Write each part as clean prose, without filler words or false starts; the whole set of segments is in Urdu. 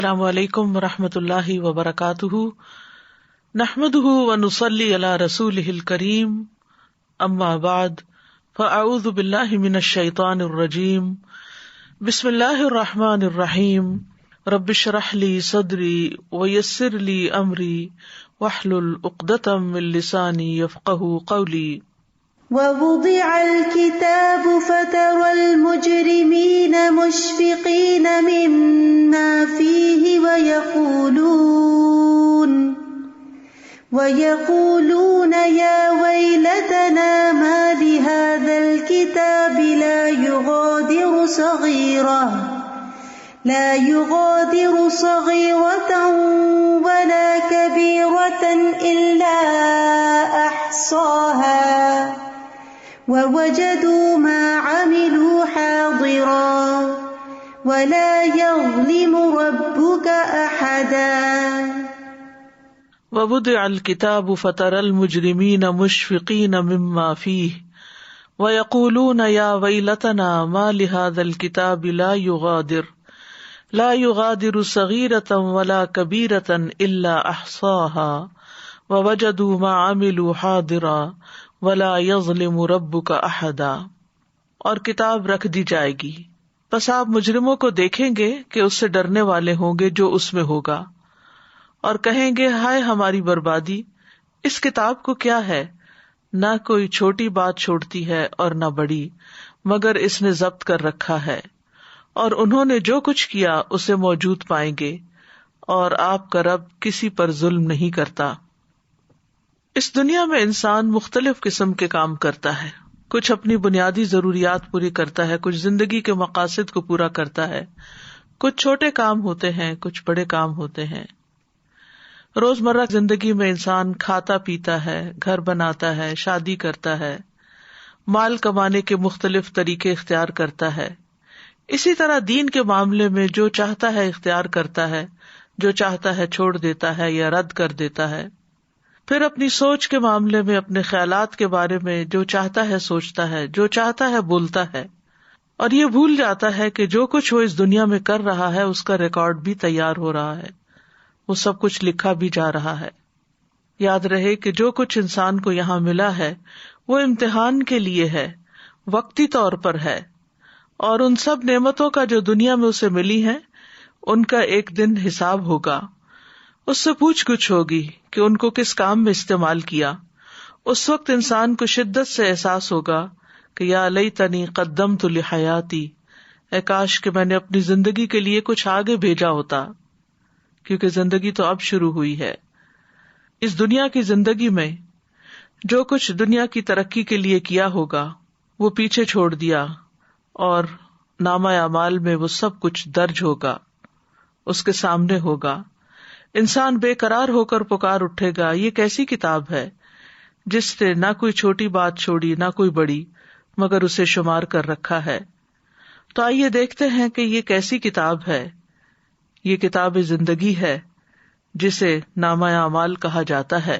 السلام علیکم ورحمۃ اللہ وبرکاتہ، نحمده ونصلی علی رسولہ الکریم، اما بعد فاعوذ باللہ من الشیطان الرجیم، بسم اللہ الرحمن الرحیم، رب اشرح لی صدری ویسر لی امری واحلل عقدۃ من لسانی یفقہوا قولی۔ ووضع الكتاب فترى المجرمين مشفقين مما فيه ويقولون يا ويلتنا ما لهذا الكتاب لا يغادر صغيرة ولا كبيرة إلا أحصاها ووجدوا ما عملوا حاضرا ولا يظلم ربك أحدا۔ ووضع الكتاب فترى المجرمين مشفقين مما فيه ويقولون يا ويلتنا ما لهذا الكتاب لا يغادر صغيرة ولا كبيرة إلا أحصاها ووجدوا ما عملوا حاضرا ولا يظلم ربك أحدا۔ اور کتاب رکھ دی جائے گی، پس آپ مجرموں کو دیکھیں گے کہ اس سے ڈرنے والے ہوں گے جو اس میں ہوگا، اور کہیں گے ہائے ہماری بربادی، اس کتاب کو کیا ہے، نہ کوئی چھوٹی بات چھوڑتی ہے اور نہ بڑی، مگر اس نے ضبط کر رکھا ہے، اور انہوں نے جو کچھ کیا اسے موجود پائیں گے، اور آپ کا رب کسی پر ظلم نہیں کرتا۔ اس دنیا میں انسان مختلف قسم کے کام کرتا ہے، کچھ اپنی بنیادی ضروریات پوری کرتا ہے، کچھ زندگی کے مقاصد کو پورا کرتا ہے، کچھ چھوٹے کام ہوتے ہیں، کچھ بڑے کام ہوتے ہیں۔ روزمرہ زندگی میں انسان کھاتا پیتا ہے، گھر بناتا ہے، شادی کرتا ہے، مال کمانے کے مختلف طریقے اختیار کرتا ہے۔ اسی طرح دین کے معاملے میں جو چاہتا ہے اختیار کرتا ہے، جو چاہتا ہے چھوڑ دیتا ہے یا رد کر دیتا ہے۔ پھر اپنی سوچ کے معاملے میں اپنے خیالات کے بارے میں جو چاہتا ہے سوچتا ہے، جو چاہتا ہے بولتا ہے، اور یہ بھول جاتا ہے کہ جو کچھ وہ اس دنیا میں کر رہا ہے اس کا ریکارڈ بھی تیار ہو رہا ہے، وہ سب کچھ لکھا بھی جا رہا ہے۔ یاد رہے کہ جو کچھ انسان کو یہاں ملا ہے وہ امتحان کے لیے ہے، وقتی طور پر ہے، اور ان سب نعمتوں کا جو دنیا میں اسے ملی ہیں ان کا ایک دن حساب ہوگا، اس سے پوچھ گچھ ہوگی کہ ان کو کس کام میں استعمال کیا۔ اس وقت انسان کو شدت سے احساس ہوگا کہ یا لیتنی قدمت لحیاتی، اے کاش کہ میں نے اپنی زندگی کے لیے کچھ آگے بھیجا ہوتا، کیونکہ زندگی تو اب شروع ہوئی ہے۔ اس دنیا کی زندگی میں جو کچھ دنیا کی ترقی کے لیے کیا ہوگا وہ پیچھے چھوڑ دیا، اور نامہ اعمال میں وہ سب کچھ درج ہوگا، اس کے سامنے ہوگا۔ انسان بے قرار ہو کر پکار اٹھے گا، یہ کیسی کتاب ہے جس نے نہ کوئی چھوٹی بات چھوڑی نہ کوئی بڑی، مگر اسے شمار کر رکھا ہے۔ تو آئیے دیکھتے ہیں کہ یہ کیسی کتاب ہے۔ یہ کتاب زندگی ہے جسے نامہ اعمال کہا جاتا ہے۔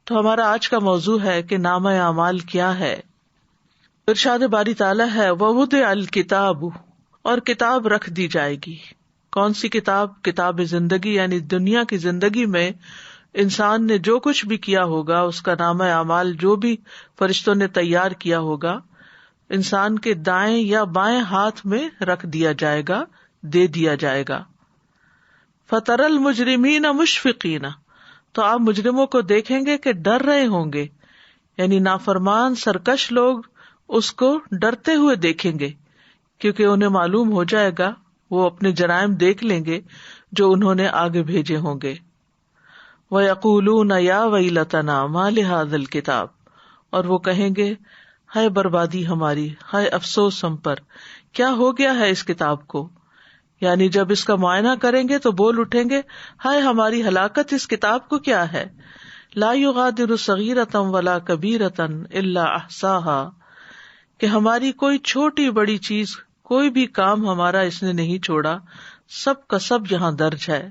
تو ہمارا آج کا موضوع ہے کہ نامہ اعمال کیا ہے۔ ارشاد باری تعالیٰ ہے ووضع الکتاب، اور کتاب رکھ دی جائے گی۔ کون سی کتاب؟ کتاب زندگی، یعنی دنیا کی زندگی میں انسان نے جو کچھ بھی کیا ہوگا اس کا نامہ اعمال جو بھی فرشتوں نے تیار کیا ہوگا انسان کے دائیں یا بائیں ہاتھ میں رکھ دیا جائے گا، دے دیا جائے گا۔ فَتَرَى الْمُجْرِمِينَ مُشْفِقِينَ، تو آپ مجرموں کو دیکھیں گے کہ ڈر رہے ہوں گے، یعنی نافرمان سرکش لوگ اس کو ڈرتے ہوئے دیکھیں گے، کیونکہ انہیں معلوم ہو جائے گا، وہ اپنے جرائم دیکھ لیں گے جو انہوں نے آگے بھیجے ہوں گے۔ وَيَقُولُونَ يَا وَيْلَتَنَا مَا لِهَذَا الْكِتَابِ، اور وہ کہیں گے ہائے بربادی ہماری، ہائے افسوس ہم پر، کیا ہو گیا ہے اس کتاب کو؟ یعنی جب اس کا معائنہ کریں گے تو بول اٹھیں گے ہائے ہماری ہلاکت، اس کتاب کو کیا ہے۔ لا يغادر صغیرۃ ولا کبیرۃ الا احصاها، کہ ہماری کوئی چھوٹی بڑی چیز، کوئی بھی کام ہمارا اس نے نہیں چھوڑا، سب کا سب یہاں درج ہے۔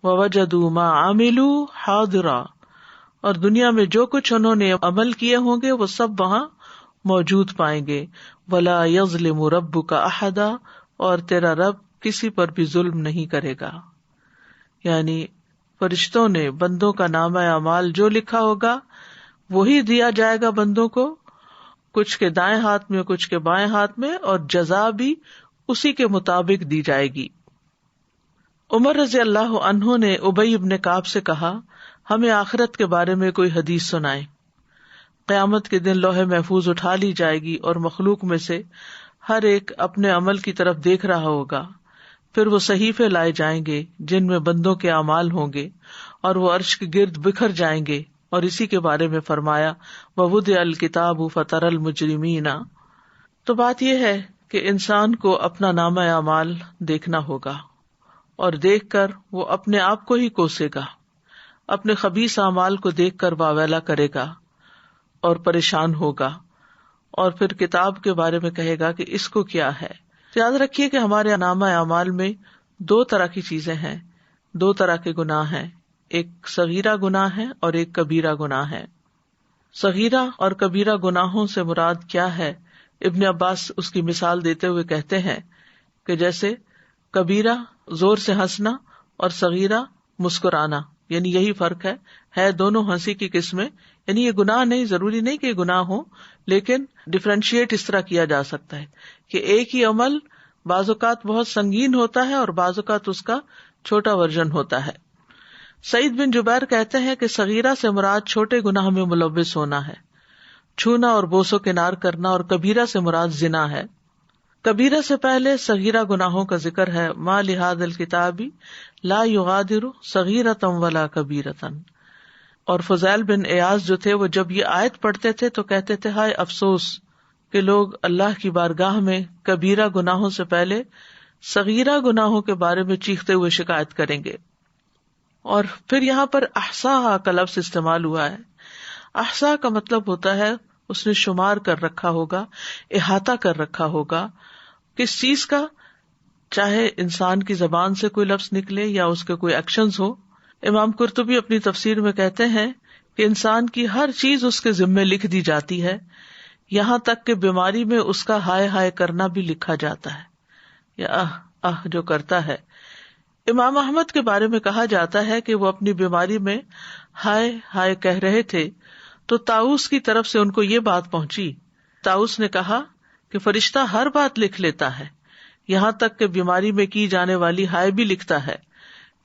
ووجدوا ما عملوا حاضرا، اور دنیا میں جو کچھ انہوں نے عمل کیے ہوں گے وہ سب وہاں موجود پائیں گے۔ ولا یظلم ربک احدا، اور تیرا رب کسی پر بھی ظلم نہیں کرے گا. یعنی فرشتوں نے بندوں کا نامہ اعمال جو لکھا ہوگا وہی دیا جائے گا بندوں کو، کچھ کے دائیں ہاتھ میں کچھ کے بائیں ہاتھ میں، اور جزا بھی اسی کے مطابق دی جائے گی. عمر رضی اللہ عنہ نے ابی بن کعب سے کہا، ہمیں آخرت کے بارے میں کوئی حدیث سنائے. قیامت کے دن لوح محفوظ اٹھا لی جائے گی اور مخلوق میں سے ہر ایک اپنے عمل کی طرف دیکھ رہا ہوگا. پھر وہ صحیفے لائے جائیں گے جن میں بندوں کے اعمال ہوں گے اور وہ عرش کے گرد بکھر جائیں گے. اور اسی کے بارے میں فرمایا وَوُضِعَ الْكِتَابُ فَتَرَى الْمُجْرِمِينَ. تو بات یہ ہے کہ انسان کو اپنا نامہ اعمال دیکھنا ہوگا، اور دیکھ کر وہ اپنے آپ کو ہی کوسے گا، اپنے خبیث اعمال کو دیکھ کر واویلا کرے گا اور پریشان ہوگا، اور پھر کتاب کے بارے میں کہے گا کہ اس کو کیا ہے. یاد رکھیے کہ ہمارے نامہ اعمال میں دو طرح کی چیزیں ہیں، دو طرح کے گناہ ہیں، ایک صغیرہ گناہ ہے اور ایک کبیرہ گناہ ہے. صغیرہ اور کبیرہ گناہوں سے مراد کیا ہے؟ ابن عباس اس کی مثال دیتے ہوئے کہتے ہیں کہ جیسے کبیرہ زور سے ہنسنا اور صغیرہ مسکرانا، یعنی یہی فرق ہے دونوں ہنسی کی قسمیں. یعنی یہ گناہ نہیں، ضروری نہیں کہ یہ گناہ ہو، لیکن ڈفرینشیٹ اس طرح کیا جا سکتا ہے کہ ایک ہی عمل بعض اوقات بہت سنگین ہوتا ہے اور بعض اوقات اس کا چھوٹا ورژن ہوتا ہے. سعید بن جبیر کہتے ہیں کہ صغیرہ سے مراد چھوٹے گناہ میں ملوث ہونا ہے، چھونا اور بوس و کنار کرنا، اور کبیرہ سے مراد زنا ہے. کبیرہ سے پہلے صغیرہ گناہوں کا ذکر ہے، ما لہذا الکتاب لا یغادر صغیرۃ ولا کبیرۃ. اور فضیل بن ایاز جو تھے وہ جب یہ آیت پڑھتے تھے تو کہتے تھے ہائے افسوس کہ لوگ اللہ کی بارگاہ میں کبیرہ گناہوں سے پہلے صغیرہ گناہوں کے بارے میں چیختے ہوئے شکایت کریں گے. اور پھر یہاں پر احصاها کا لفظ استعمال ہوا ہے. احصا کا مطلب ہوتا ہے اس نے شمار کر رکھا ہوگا، احاطہ کر رکھا ہوگا. کس چیز کا؟ چاہے انسان کی زبان سے کوئی لفظ نکلے یا اس کے کوئی ایکشنز ہو. امام قرطبی اپنی تفسیر میں کہتے ہیں کہ انسان کی ہر چیز اس کے ذمے لکھ دی جاتی ہے، یہاں تک کہ بیماری میں اس کا ہائے ہائے کرنا بھی لکھا جاتا ہے، یا آہ جو کرتا ہے. امام احمد کے بارے میں کہا جاتا ہے کہ وہ اپنی بیماری میں ہائے ہائے کہہ رہے تھے تو طاؤس کی طرف سے ان کو یہ بات پہنچی. طاؤس نے کہا کہ فرشتہ ہر بات لکھ لیتا ہے، یہاں تک کہ بیماری میں کی جانے والی ہائے بھی لکھتا ہے.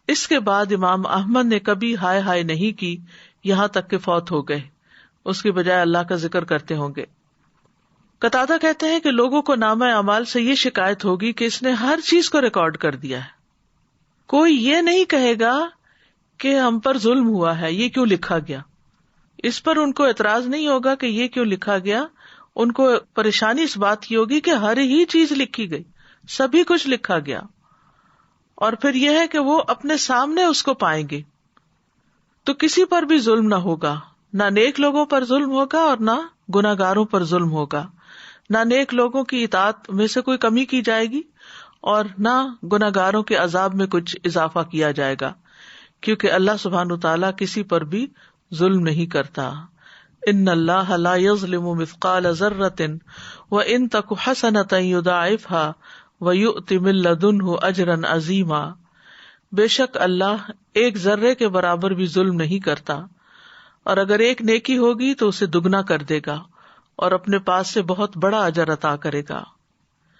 اس کے بعد امام احمد نے کبھی ہائے ہائے نہیں کی یہاں تک کہ فوت ہو گئے، اس کی بجائے اللہ کا ذکر کرتے ہوں گے. قتادہ کہتے ہیں کہ لوگوں کو نامہ اعمال سے یہ شکایت ہوگی کہ اس نے ہر چیز کو ریکارڈ کر دیا ہے. کوئی یہ نہیں کہے گا کہ ہم پر ظلم ہوا ہے، یہ کیوں لکھا گیا. اس پر ان کو اعتراض نہیں ہوگا کہ یہ کیوں لکھا گیا، ان کو پریشانی اس بات کی ہوگی کہ ہر ہی چیز لکھی گئی، سبھی کچھ لکھا گیا. اور پھر یہ ہے کہ وہ اپنے سامنے اس کو پائیں گے. تو کسی پر بھی ظلم نہ ہوگا، نہ نیک لوگوں پر ظلم ہوگا اور نہ گناہگاروں پر ظلم ہوگا. نہ نیک لوگوں کی اطاعت میں سے کوئی کمی کی جائے گی اور نہ گناہگاروں کے عذاب میں کچھ اضافہ کیا جائے گا، کیونکہ اللہ سبحانہ تعالیٰ کسی پر بھی ظلم نہیں کرتا. ان اللہ لا یظلم مثقال ذرۃ وان تک حسنۃ یضاعفها وَيُؤْتِ مِن لَّدُنْهُ أَجْرًا عَظِیمًا. بے شک اللہ ایک ذرے کے برابر بھی ظلم نہیں کرتا، اور اگر ایک نیکی ہوگی تو اسے دگنا کر دے گا اور اپنے پاس سے بہت بڑا اجر عطا کرے گا.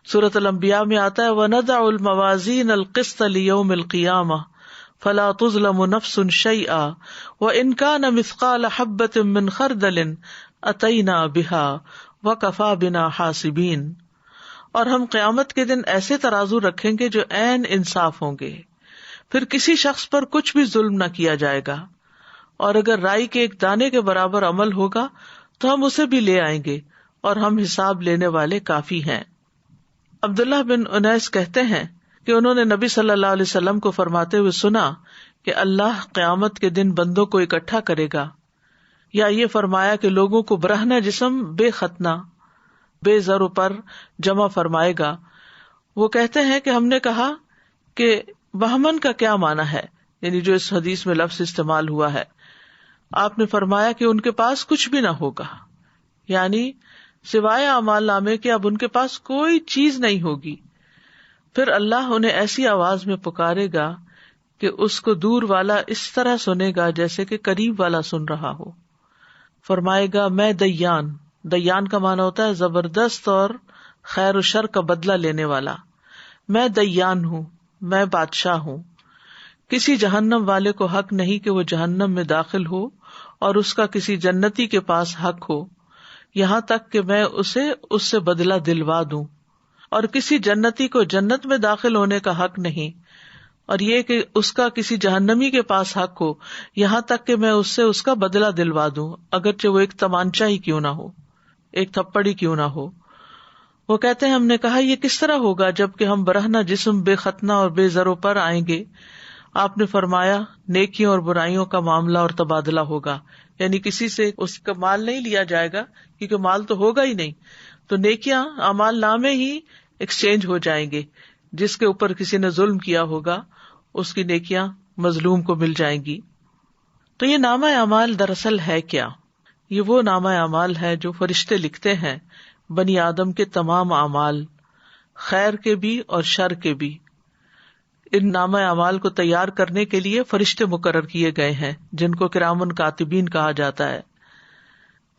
سورۃ الانبیاء میں آتا ہے وَنَضَعُ الْمَوَازِينَ الْقِسْطَ لِيَوْمِ الْقِیَامَةِ فَلَا تُظْلَمُ نَفْسٌ شَیْئًا وَإِنْ كَانَ مِثْقَالَ حَبَّةٍ مِّنْ خَرْدَلٍ أَتَيْنَا بِهَا وَكَفَىٰ بِنَا حَاسِبِينَ. اور ہم قیامت کے دن ایسے ترازو رکھیں گے جو عین انصاف ہوں گے، پھر کسی شخص پر کچھ بھی ظلم نہ کیا جائے گا، اور اگر رائی کے ایک دانے کے برابر عمل ہوگا تو ہم اسے بھی لے آئیں گے، اور ہم حساب لینے والے کافی ہیں. عبداللہ بن انیس کہتے ہیں کہ انہوں نے نبی صلی اللہ علیہ وسلم کو فرماتے ہوئے سنا کہ اللہ قیامت کے دن بندوں کو اکٹھا کرے گا، یا یہ فرمایا کہ لوگوں کو برہنہ جسم بے ختنہ بے زر پر جمع فرمائے گا. وہ کہتے ہیں کہ ہم نے کہا کہ بہمن کا کیا معنی ہے، یعنی جو اس حدیث میں لفظ استعمال ہوا ہے. آپ نے فرمایا کہ ان کے پاس کچھ بھی نہ ہوگا، یعنی سوائے اعمال نامے کے اب ان کے پاس کوئی چیز نہیں ہوگی. پھر اللہ انہیں ایسی آواز میں پکارے گا کہ اس کو دور والا اس طرح سنے گا جیسے کہ قریب والا سن رہا ہو. فرمائے گا میں دیان. دیان کا معنی ہوتا ہے زبردست اور خیر و شر کا بدلہ لینے والا. میں دیان ہوں، میں بادشاہ ہوں. کسی جہنم والے کو حق نہیں کہ وہ جہنم میں داخل ہو اور اس کا کسی جنتی کے پاس حق ہو، یہاں تک کہ میں اسے اس سے بدلہ دلوا دوں. اور کسی جنتی کو جنت میں داخل ہونے کا حق نہیں، اور یہ کہ اس کا کسی جہنمی کے پاس حق ہو، یہاں تک کہ میں اس سے اس کا بدلہ دلوا دوں، اگرچہ وہ ایک تمانچہ ہی کیوں نہ ہو، ایک تھپڑ ہی کیوں نہ ہو. وہ کہتے ہیں ہم نے کہا یہ کس طرح ہوگا جبکہ ہم برہنہ جسم بے ختنہ اور بے زر و پر آئیں گے؟ آپ نے فرمایا نیکیوں اور برائیوں کا معاملہ اور تبادلہ ہوگا. یعنی کسی سے اس کا مال نہیں لیا جائے گا کیونکہ مال تو ہوگا ہی نہیں، تو نیکیاں اعمال نامے ہی ایکسچینج ہو جائیں گے. جس کے اوپر کسی نے ظلم کیا ہوگا اس کی نیکیاں مظلوم کو مل جائیں گی. تو یہ نامہ اعمال دراصل ہے کیا؟ یہ وہ نامہ اعمال ہے جو فرشتے لکھتے ہیں بنی آدم کے تمام اعمال، خیر کے بھی اور شر کے بھی. ان نامہ اعمال کو تیار کرنے کے لیے فرشتے مقرر کیے گئے ہیں جن کو کرام کاتبین کہا جاتا ہے.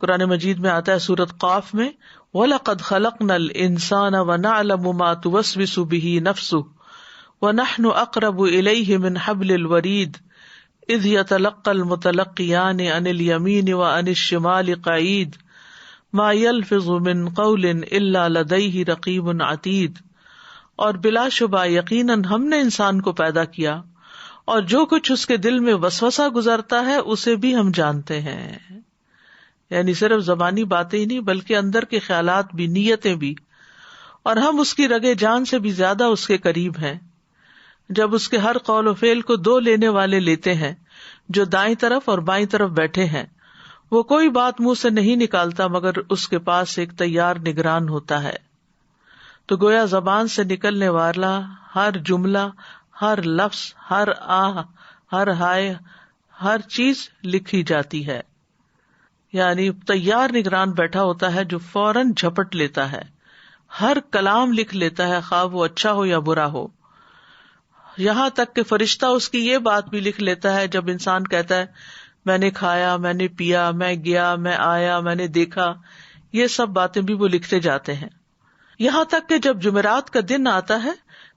قرآن مجید میں آتا ہے سورۃ قاف میں وَلَقَدْ خَلَقْنَا الْإِنسَانَ وَنَعْلَمُ مَا تُوَسْوِسُ بِهِ نَفْسُهُ وَنَحْنُ أَقْرَبُ إِلَيْهِ مِنْ حَبْلِ الْوَرِيدِ إِذْ يَتَلَقَّى الْمُتَلَقِّيَانِ عَنِ الْيَمِينِ وَعَنِ الشِّمَالِ قَعِيدٌ مَا يَلْفِظُ مِنْ قَوْلٍ إِلَّا لَدَيْهِ رَقِيبٌ عَتِيدٌ. اور بلا شبہ یقیناً ہم نے انسان کو پیدا کیا اور جو کچھ اس کے دل میں وسوسہ گزرتا ہے اسے بھی ہم جانتے ہیں. یعنی صرف زبانی باتیں ہی نہیں بلکہ اندر کے خیالات بھی، نیتیں بھی. اور ہم اس کی رگے جان سے بھی زیادہ اس کے قریب ہیں. جب اس کے ہر قول و فعل کو دو لینے والے لیتے ہیں جو دائیں طرف اور بائیں طرف بیٹھے ہیں، وہ کوئی بات منہ سے نہیں نکالتا مگر اس کے پاس ایک تیار نگران ہوتا ہے. تو گویا زبان سے نکلنے والا ہر جملہ، ہر لفظ، ہر آہ، ہر ہائے، ہر چیز لکھی جاتی ہے. یعنی تیار نگران بیٹھا ہوتا ہے جو فوراً جھپٹ لیتا ہے، ہر کلام لکھ لیتا ہے خواہ وہ اچھا ہو یا برا ہو. یہاں تک کہ فرشتہ اس کی یہ بات بھی لکھ لیتا ہے جب انسان کہتا ہے میں نے کھایا، میں نے پیا، میں گیا، میں آیا، میں نے دیکھا، یہ سب باتیں بھی وہ لکھتے جاتے ہیں. یہاں تک کہ جب جمعرات کا دن آتا ہے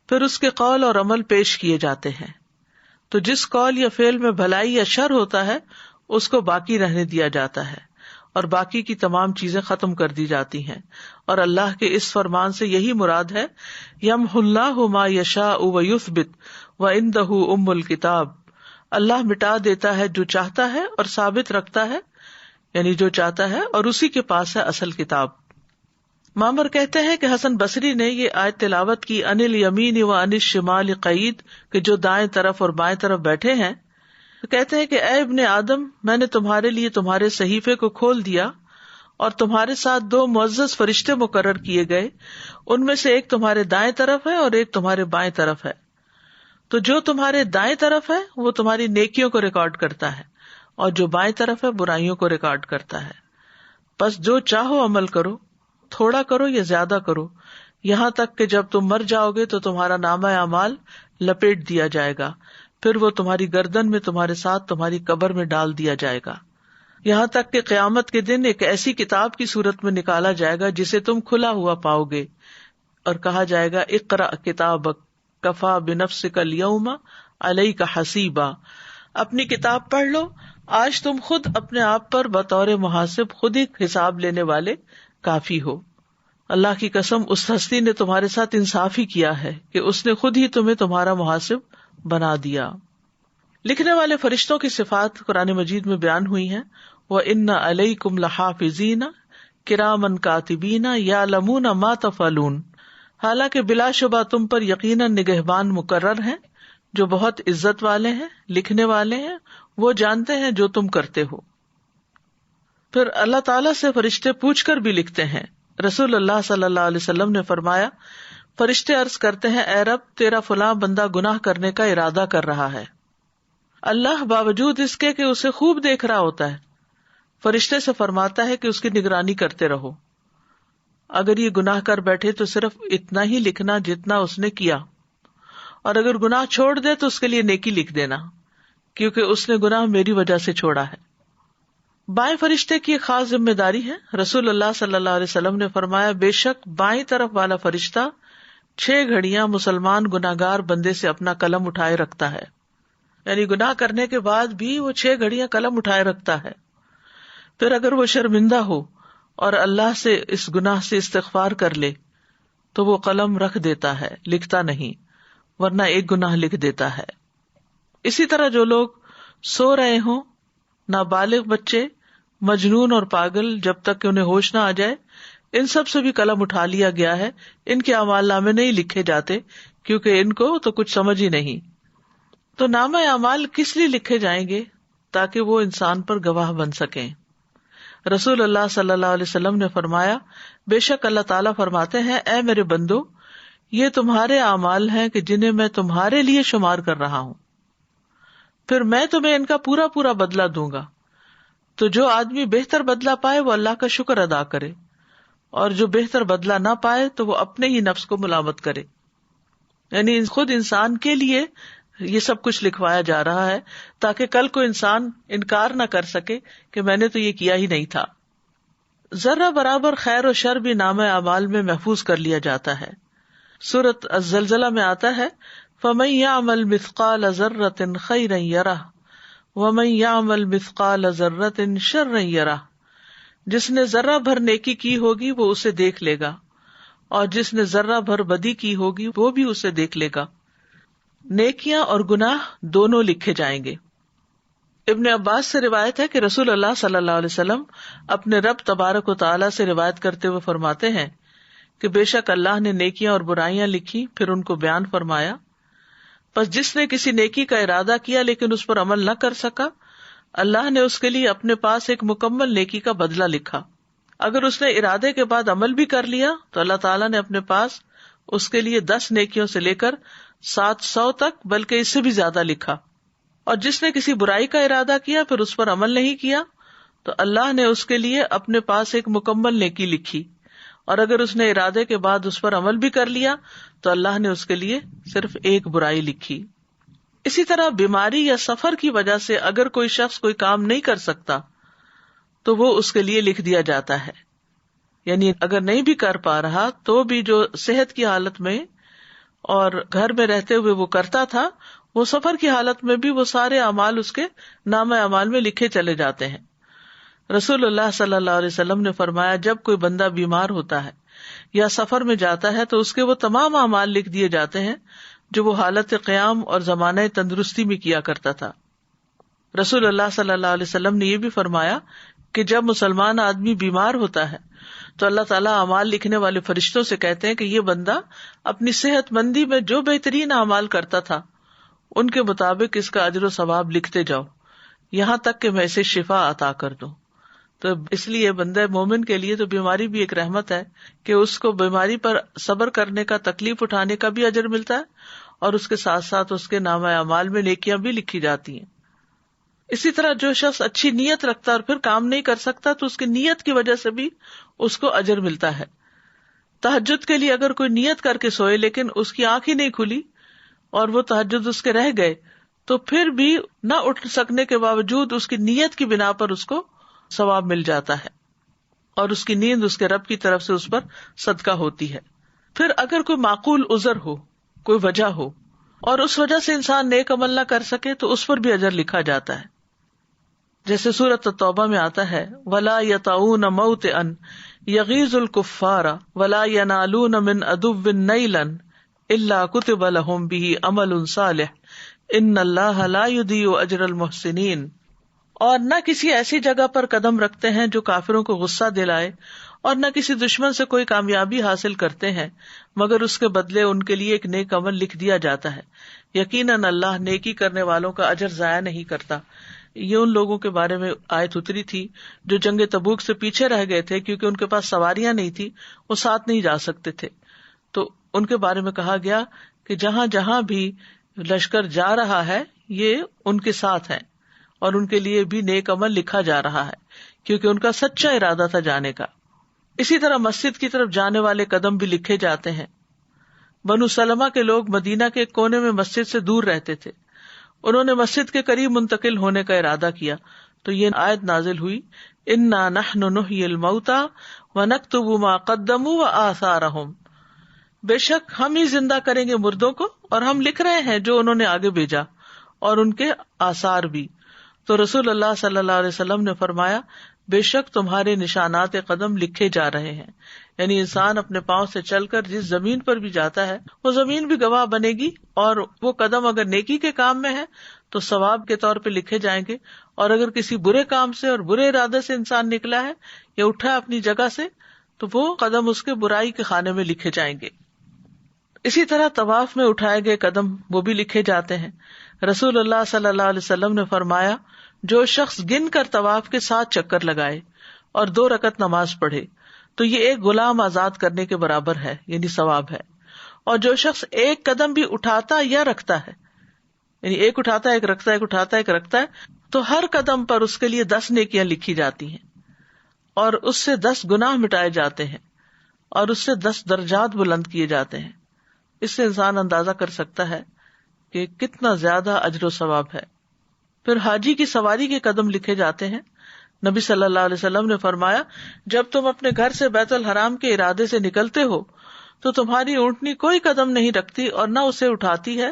پھر اس کے قول اور عمل پیش کیے جاتے ہیں. تو جس قول یا فعل میں بھلائی یا شر ہوتا ہے اس کو باقی رہنے دیا جاتا ہے اور باقی کی تمام چیزیں ختم کر دی جاتی ہیں. اور اللہ کے اس فرمان سے یہی مراد ہے یمحو اللہ ما یشاء ویثبت وعندہ ام الکتاب. اللہ مٹا دیتا ہے جو چاہتا ہے اور ثابت رکھتا ہے، یعنی جو چاہتا ہے، اور اسی کے پاس ہے اصل کتاب. معمر کہتے ہیں کہ حسن بصری نے یہ آیت تلاوت کی عن الیمین وعن الشمال قعید، کہ جو دائیں طرف اور بائیں طرف بیٹھے ہیں. تو کہتے ہیں کہ اے ابن آدم، میں نے تمہارے لیے تمہارے صحیفے کو کھول دیا اور تمہارے ساتھ دو معزز فرشتے مقرر کیے گئے، ان میں سے ایک تمہارے دائیں طرف ہے اور ایک تمہارے بائیں طرف ہے. تو جو تمہارے دائیں طرف ہے وہ تمہاری نیکیوں کو ریکارڈ کرتا ہے اور جو بائیں طرف ہے برائیوں کو ریکارڈ کرتا ہے. بس جو چاہو عمل کرو، تھوڑا کرو یا زیادہ کرو، یہاں تک کہ جب تم مر جاؤ گے تو تمہارا نامہ اعمال لپیٹ دیا جائے گا، پھر وہ تمہاری گردن میں تمہارے ساتھ تمہاری قبر میں ڈال دیا جائے گا، یہاں تک کہ قیامت کے دن ایک ایسی کتاب کی صورت میں نکالا جائے گا جسے تم کھلا ہوا پاؤ گے اور کہا جائے گا اقرأ کتابک کفا بنفسک الیوم علیک حسیبا. اپنی کتاب پڑھ لو، آج تم خود اپنے آپ پر بطور محاسب خود ہی حساب لینے والے کافی ہو. اللہ کی قسم اس ہستی نے تمہارے ساتھ انصاف ہی کیا ہے کہ اس نے خود ہی تمہیں تمہارا محاسب بنا دیا. لکھنے والے فرشتوں کی صفات قرآن مجید میں بیان ہوئی ہیں. وَإِنَّ عَلَيْكُمْ لَحَافِظِينَ كِرَامًا كَاتِبِينَ يَعْلَمُونَ مَا تَفْعَلُونَ. حالانکہ بلا شبہ تم پر یقیناً نگہبان مقرر ہیں جو بہت عزت والے ہیں، لکھنے والے ہیں، وہ جانتے ہیں جو تم کرتے ہو. پھر اللہ تعالیٰ سے فرشتے پوچھ کر بھی لکھتے ہیں. رسول اللہ صلی اللہ علیہ وسلم نے فرمایا فرشتے عرض کرتے ہیں اے رب تیرا فلاں بندہ گناہ کرنے کا ارادہ کر رہا ہے. اللہ باوجود اس کے کہ اسے خوب دیکھ رہا ہوتا ہے فرشتے سے فرماتا ہے کہ اس کی نگرانی کرتے رہو. اگر یہ گناہ کر بیٹھے تو صرف اتنا ہی لکھنا جتنا اس نے کیا، اور اگر گناہ چھوڑ دے تو اس کے لیے نیکی لکھ دینا، کیونکہ اس نے گناہ میری وجہ سے چھوڑا ہے۔ بائیں فرشتے کی ایک خاص ذمہ داری ہے۔ رسول اللہ صلی اللہ علیہ وسلم نے فرمایا، بے شک بائیں طرف والا فرشتہ 6 گھڑیاں مسلمان گناہگار بندے سے اپنا قلم اٹھائے رکھتا ہے، یعنی گناہ کرنے کے بعد بھی وہ 6 گھڑیاں قلم اٹھائے رکھتا ہے۔ پھر اگر وہ شرمندہ ہو اور اللہ سے اس گناہ سے استغفار کر لے تو وہ قلم رکھ دیتا ہے، لکھتا نہیں، ورنہ ایک گناہ لکھ دیتا ہے۔ اسی طرح جو لوگ سو رہے ہوں، نابالغ بچے، مجنون اور پاگل، جب تک کہ انہیں ہوش نہ آ جائے، ان سب سے بھی قلم اٹھا لیا گیا ہے۔ ان کے اعمال نامے نہیں لکھے جاتے کیونکہ ان کو تو کچھ سمجھ ہی نہیں۔ تو نامہ اعمال کس لیے لکھے جائیں گے؟ تاکہ وہ انسان پر گواہ بن سکیں۔ رسول اللہ صلی اللہ علیہ وسلم نے فرمایا، بے شک اللہ تعالیٰ فرماتے ہیں، اے میرے بندو، یہ تمہارے اعمال ہیں کہ جنہیں میں تمہارے لیے شمار کر رہا ہوں، پھر میں تمہیں ان کا پورا پورا بدلہ دوں گا۔ تو جو آدمی بہتر بدلہ پائے وہ اللہ کا شکر ادا کرے، اور جو بہتر بدلہ نہ پائے تو وہ اپنے ہی نفس کو ملامت کرے۔ یعنی خود انسان کے لیے یہ سب کچھ لکھوایا جا رہا ہے تاکہ کل کو انسان انکار نہ کر سکے کہ میں نے تو یہ کیا ہی نہیں تھا۔ ذرہ برابر خیر و شر بھی نامہ اعمال میں محفوظ کر لیا جاتا ہے۔ سورۃ الزلزلہ میں آتا ہے، فَمَن يَعْمَلْ مِثْقَالَ ذَرَّةٍ خَيْرًا يَرَهُ وَمَن يَعْمَلْ مِثْقَالَ ذَرَّةٍ شَرًّا يَرَهُ، جس نے ذرہ بھر نیکی کی ہوگی وہ اسے دیکھ لے گا، اور جس نے ذرہ بھر بدی کی ہوگی وہ بھی اسے دیکھ لے گا۔ نیکیاں اور گناہ دونوں لکھے جائیں گے۔ ابن عباس سے روایت ہے کہ رسول اللہ صلی اللہ علیہ وسلم اپنے رب تبارک و تعالیٰ سے روایت کرتے ہوئے فرماتے ہیں کہ بے شک اللہ نے نیکیاں اور برائیاں لکھی، پھر ان کو بیان فرمایا، پس جس نے کسی نیکی کا ارادہ کیا لیکن اس پر عمل نہ کر سکا، اللہ نے اس کے لیے اپنے پاس ایک مکمل نیکی کا بدلہ لکھا۔ اگر اس نے ارادے کے بعد عمل بھی کر لیا تو اللہ تعالیٰ نے اپنے پاس اس کے لیے 10 نیکیوں سے لے کر 700 تک، بلکہ اس سے بھی زیادہ لکھا۔ اور جس نے کسی برائی کا ارادہ کیا پھر اس پر عمل نہیں کیا تو اللہ نے اس کے لیے اپنے پاس ایک مکمل نیکی لکھی، اور اگر اس نے ارادے کے بعد اس پر عمل بھی کر لیا تو اللہ نے اس کے لیے صرف ایک برائی لکھی۔ اسی طرح بیماری یا سفر کی وجہ سے اگر کوئی شخص کوئی کام نہیں کر سکتا تو وہ اس کے لیے لکھ دیا جاتا ہے، یعنی اگر نہیں بھی کر پا رہا تو بھی جو صحت کی حالت میں اور گھر میں رہتے ہوئے وہ کرتا تھا، وہ سفر کی حالت میں بھی وہ سارے اعمال اس کے نامہ اعمال میں لکھے چلے جاتے ہیں۔ رسول اللہ صلی اللہ علیہ وسلم نے فرمایا، جب کوئی بندہ بیمار ہوتا ہے یا سفر میں جاتا ہے تو اس کے وہ تمام اعمال لکھ دیے جاتے ہیں جو وہ حالت قیام اور زمانہ تندرستی میں کیا کرتا تھا۔ رسول اللہ صلی اللہ علیہ وسلم نے یہ بھی فرمایا کہ جب مسلمان آدمی بیمار ہوتا ہے تو اللہ تعالیٰ اعمال لکھنے والے فرشتوں سے کہتے ہیں کہ یہ بندہ اپنی صحت مندی میں جو بہترین اعمال کرتا تھا ان کے مطابق اس کا اجر و ثواب لکھتے جاؤ، یہاں تک کہ میں اسے شفا عطا کر دوں۔ تو اس لیے بندہ مومن کے لیے تو بیماری بھی ایک رحمت ہے کہ اس کو بیماری پر صبر کرنے کا، تکلیف اٹھانے کا بھی اجر ملتا ہے، اور اس کے ساتھ ساتھ اس کے نامہ اعمال میں نیکیاں بھی لکھی جاتی ہیں۔ اسی طرح جو شخص اچھی نیت رکھتا اور پھر کام نہیں کر سکتا تو اس کی نیت کی وجہ سے بھی اس کو اجر ملتا ہے۔ تہجد کے لیے اگر کوئی نیت کر کے سوئے لیکن اس کی آنکھ ہی نہیں کھلی اور وہ تہجد اس کے رہ گئے تو پھر بھی نہ اٹھ سکنے کے باوجود اس کی نیت کی بنا پر اس کو ثواب مل جاتا ہے، اور اس کی نیند اس کے رب کی طرف سے اس پر صدقہ ہوتی ہے۔ پھر اگر کوئی معقول عذر ہو، کوئی وجہ ہو اور اس وجہ سے انسان نیک عمل نہ کر سکے تو اس پر بھی اجر لکھا جاتا ہے۔ جیسے سورۃ التوبہ میں آتا ہے، وَلَا يَطَعُونَ مَوْطِئًا يَغِيظُ الْكُفَّارَ وَلَا يَنَالُونَ مِنْ عَدُوٍّ نَيْلًا إِلَّا كُتِبَ لَهُمْ بِهِ عَمَلٌ صَالِحٌ إِنَّ اللَّهَ لَا يُضِيعُ أَجْرَ الْمُحْسِنِينَ۔ اور نہ کسی ایسی جگہ پر قدم رکھتے ہیں جو کافروں کو غصہ دلائے، اور نہ کسی دشمن سے کوئی کامیابی حاصل کرتے ہیں، مگر اس کے بدلے ان کے لیے ایک نیک عمل لکھ دیا جاتا ہے۔ یقیناً اللہ نیکی کرنے والوں کا اجر ضائع نہیں کرتا۔ یہ ان لوگوں کے بارے میں آیت اتری تھی جو جنگ تبوک سے پیچھے رہ گئے تھے کیونکہ ان کے پاس سواریاں نہیں تھی، وہ ساتھ نہیں جا سکتے تھے، تو ان کے بارے میں کہا گیا کہ جہاں جہاں بھی لشکر جا رہا ہے یہ ان کے ساتھ ہیں، اور ان کے لیے بھی نیک عمل لکھا جا رہا ہے کیونکہ ان کا سچا ارادہ تھا جانے کا۔ اسی طرح مسجد کی طرف جانے والے قدم بھی لکھے جاتے ہیں. بنو سلمہ کے لوگ مدینہ کے ایک کونے میں مسجد سے دور رہتے تھے. انہوں نے مسجد کے قریب منتقل ہونے کا ارادہ کیا تو یہ آیت نازل ہوئی، انا نحن نحیی الموتى ونکتب ما قدموا وآثارهم، بے شک ہم ہی زندہ کریں گے مردوں کو اور ہم لکھ رہے ہیں جو انہوں نے آگے بھیجا اور ان کے آثار بھی. تو رسول اللہ صلی اللہ علیہ وسلم نے فرمایا، بے شک تمہارے نشانات قدم لکھے جا رہے ہیں. یعنی انسان اپنے پاؤں سے چل کر جس زمین پر بھی جاتا ہے وہ زمین بھی گواہ بنے گی، اور وہ قدم اگر نیکی کے کام میں ہے تو ثواب کے طور پہ لکھے جائیں گے، اور اگر کسی برے کام سے اور برے ارادے سے انسان نکلا ہے یا اٹھا ہے اپنی جگہ سے تو وہ قدم اس کے برائی کے خانے میں لکھے جائیں گے. اسی طرح طواف میں اٹھائے گئے قدم وہ بھی لکھے جاتے ہیں. رسول اللہ صلی اللہ علیہ وسلم نے فرمایا، جو شخص گن کر طواف کے 7 چکر لگائے اور 2 رکعت نماز پڑھے تو یہ ایک غلام آزاد کرنے کے برابر ہے، یعنی ثواب ہے. اور جو شخص ایک قدم بھی اٹھاتا یا رکھتا ہے، یعنی ایک اٹھاتا ہے ایک رکھتا ہے ایک اٹھاتا ہے ایک رکھتا ہے، تو ہر قدم پر اس کے لیے 10 نیکیاں لکھی جاتی ہیں اور اس سے 10 گناہ مٹائے جاتے ہیں اور اس سے 10 درجات بلند کیے جاتے ہیں. اس سے انسان اندازہ کر سکتا ہے کہ کتنا زیادہ اجر و ثواب ہے. پھر حاجی کی سواری کے قدم لکھے جاتے ہیں. نبی صلی اللہ علیہ وسلم نے فرمایا، جب تم اپنے گھر سے بیت الحرام کے ارادے سے نکلتے ہو تو تمہاری اونٹنی کوئی قدم نہیں رکھتی اور نہ اسے اٹھاتی ہے،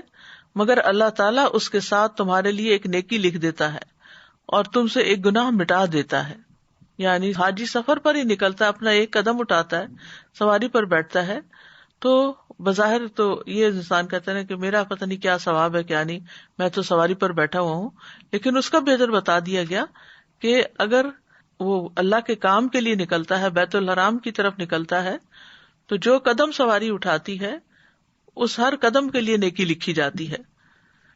مگر اللہ تعالیٰ اس کے ساتھ تمہارے لیے ایک نیکی لکھ دیتا ہے اور تم سے ایک گناہ مٹا دیتا ہے. یعنی حاجی سفر پر ہی نکلتا ہے، اپنا ایک قدم اٹھاتا ہے، سواری پر بیٹھتا ہے، تو بظاہر تو یہ انسان کہتا ہے کہ میرا پتہ نہیں کیا ثواب ہے کیا نہیں، میں تو سواری پر بیٹھا ہوا ہوں. لیکن اس کا بھی اجر بتا دیا گیا کہ اگر وہ اللہ کے کام کے لیے نکلتا ہے، بیت الحرام کی طرف نکلتا ہے، تو جو قدم سواری اٹھاتی ہے اس ہر قدم کے لیے نیکی لکھی جاتی ہے.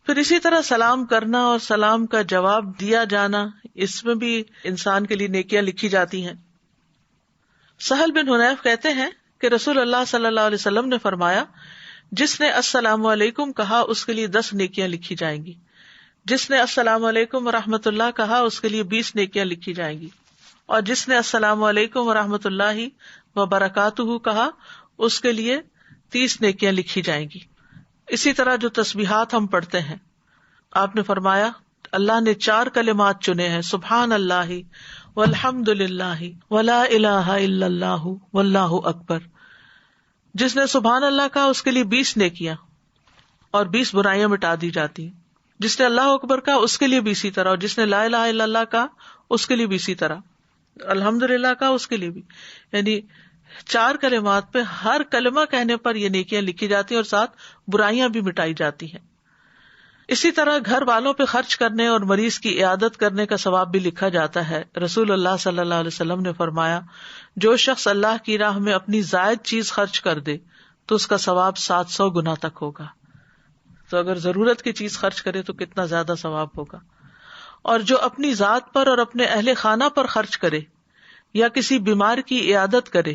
پھر اسی طرح سلام کرنا اور سلام کا جواب دیا جانا، اس میں بھی انسان کے لیے نیکیاں لکھی جاتی ہیں. سہل بن حنیف کہتے ہیں کہ رسول اللہ صلی اللہ علیہ وسلم نے فرمایا، جس نے السلام علیکم کہا اس کے لیے 10 نیکیاں لکھی جائیں گی، جس نے السلام علیکم ورحمۃ اللہ کہا اس کے لیے 20 نیکیاں لکھی جائیں گی، اور جس نے السلام علیکم ورحمۃ اللہ وبرکاتہ کہا اس کے لیے 30 نیکیاں لکھی جائیں گی. اسی طرح جو تسبیحات ہم پڑھتے ہیں، آپ نے فرمایا اللہ نے 4 کلمات چنے ہیں، سبحان اللہ والحمد للہ ولا الہ الا اللہ واللہ اکبر. جس نے سبحان اللہ کہا اس کے لیے 20 نیکیاں اور 20 برائیاں مٹا دی جاتی ہیں. جس نے اللہ اکبر کہا اس کے لیے بھی اسی طرح، اور جس نے لا الہ الا اللہ کہا اس کے لیے بھی اسی طرح، الحمد للہ کہا اس کے لیے بھی. یعنی 4 کلمات پہ ہر کلمہ کہنے پر یہ نیکیاں لکھی جاتی ہیں اور ساتھ برائیاں بھی مٹائی جاتی ہیں. اسی طرح گھر والوں پہ خرچ کرنے اور مریض کی عیادت کرنے کا ثواب بھی لکھا جاتا ہے. رسول اللہ صلی اللہ علیہ وسلم نے فرمایا، جو شخص اللہ کی راہ میں اپنی زائد چیز خرچ کر دے تو اس کا ثواب 700 گنا تک ہوگا. تو اگر ضرورت کی چیز خرچ کرے تو کتنا زیادہ ثواب ہوگا. اور جو اپنی ذات پر اور اپنے اہل خانہ پر خرچ کرے یا کسی بیمار کی عیادت کرے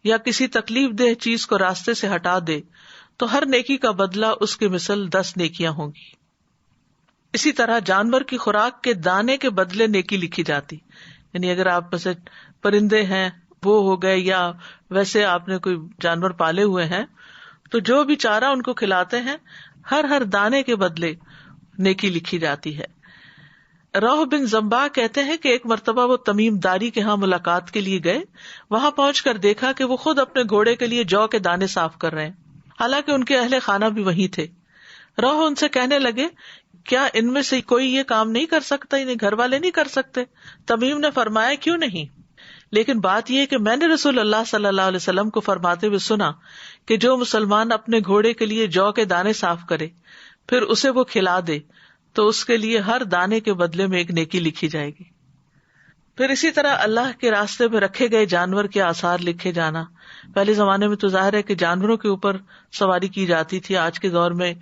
یا کسی تکلیف دہ چیز کو راستے سے ہٹا دے تو ہر نیکی کا بدلہ اس کی مثل 10 نیکیاں ہوں گی. اسی طرح جانور کی خوراک کے دانے کے بدلے نیکی لکھی جاتی. یعنی اگر آپ میں سے پرندے ہیں وہ ہو گئے یا ویسے آپ نے کوئی جانور پالے ہوئے ہیں تو جو بھی چارہ ان کو کھلاتے ہیں ہر دانے کے بدلے نیکی لکھی جاتی ہے. روح بن زمبا کہتے ہیں کہ ایک مرتبہ وہ تمیم داری کے ہاں ملاقات کے لیے گئے. وہاں پہنچ کر دیکھا کہ وہ خود اپنے گھوڑے کے لیے جو کے دانے صاف کر رہے ہیں، حالانکہ ان کے اہل خانہ بھی وہیں تھے. روح ان سے کہنے لگے، کیا ان میں سے کوئی یہ کام نہیں کر سکتا؟ انہیں گھر والے نہیں کر سکتے؟ تمیم نے فرمایا، کیوں نہیں، لیکن بات یہ کہ میں نے رسول اللہ صلی اللہ علیہ وسلم کو فرماتے ہوئے سنا کہ جو مسلمان اپنے گھوڑے کے لیے جو کے دانے صاف کرے پھر اسے وہ کھلا دے تو اس کے لیے ہر دانے کے بدلے میں ایک نیکی لکھی جائے گی. پھر اسی طرح اللہ کے راستے میں رکھے گئے جانور کے آثار لکھے جانا. پہلے زمانے میں تو ظاہر ہے کہ جانوروں کے اوپر سواری کی جاتی تھی، آج کے دور میں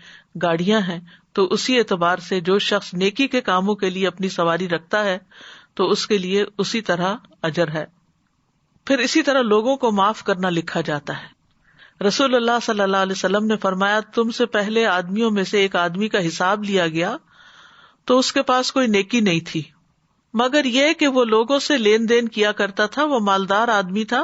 گاڑیاں ہیں، تو اسی اعتبار سے جو شخص نیکی کے کاموں کے لیے اپنی سواری رکھتا ہے تو اس کے لیے اسی طرح اجر ہے. پھر اسی طرح لوگوں کو معاف کرنا لکھا جاتا ہے. رسول اللہ صلی اللہ علیہ وسلم نے فرمایا، تم سے پہلے آدمیوں میں سے ایک آدمی کا حساب لیا گیا تو اس کے پاس کوئی نیکی نہیں تھی مگر یہ کہ وہ لوگوں سے لین دین کیا کرتا تھا. وہ مالدار آدمی تھا،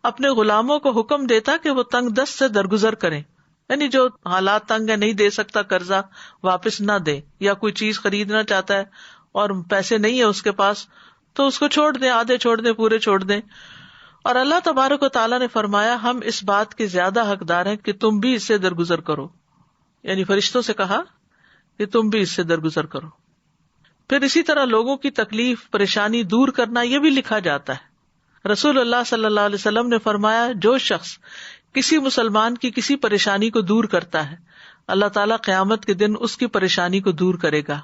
اپنے غلاموں کو حکم دیتا کہ وہ تنگ دست سے درگزر کریں، یعنی جو حالات تنگ ہے، نہیں دے سکتا قرضہ، واپس نہ دے، یا کوئی چیز خریدنا چاہتا ہے اور پیسے نہیں ہے اس کے پاس، تو اس کو چھوڑ دیں، آدھے چھوڑ دیں، پورے چھوڑ دیں. اور اللہ تبارک و تعالیٰ نے فرمایا ہم اس بات کے زیادہ حقدار ہیں کہ تم بھی اس سے درگزر کرو، یعنی فرشتوں سے کہا کہ تم بھی اس سے درگزر کرو. پھر اسی طرح لوگوں کی تکلیف پریشانی دور کرنا یہ بھی لکھا جاتا ہے. رسول اللہ صلی اللہ علیہ وسلم نے فرمایا جو شخص کسی مسلمان کی کسی پریشانی کو دور کرتا ہے اللہ تعالیٰ قیامت کے دن اس کی پریشانی کو دور کرے گا،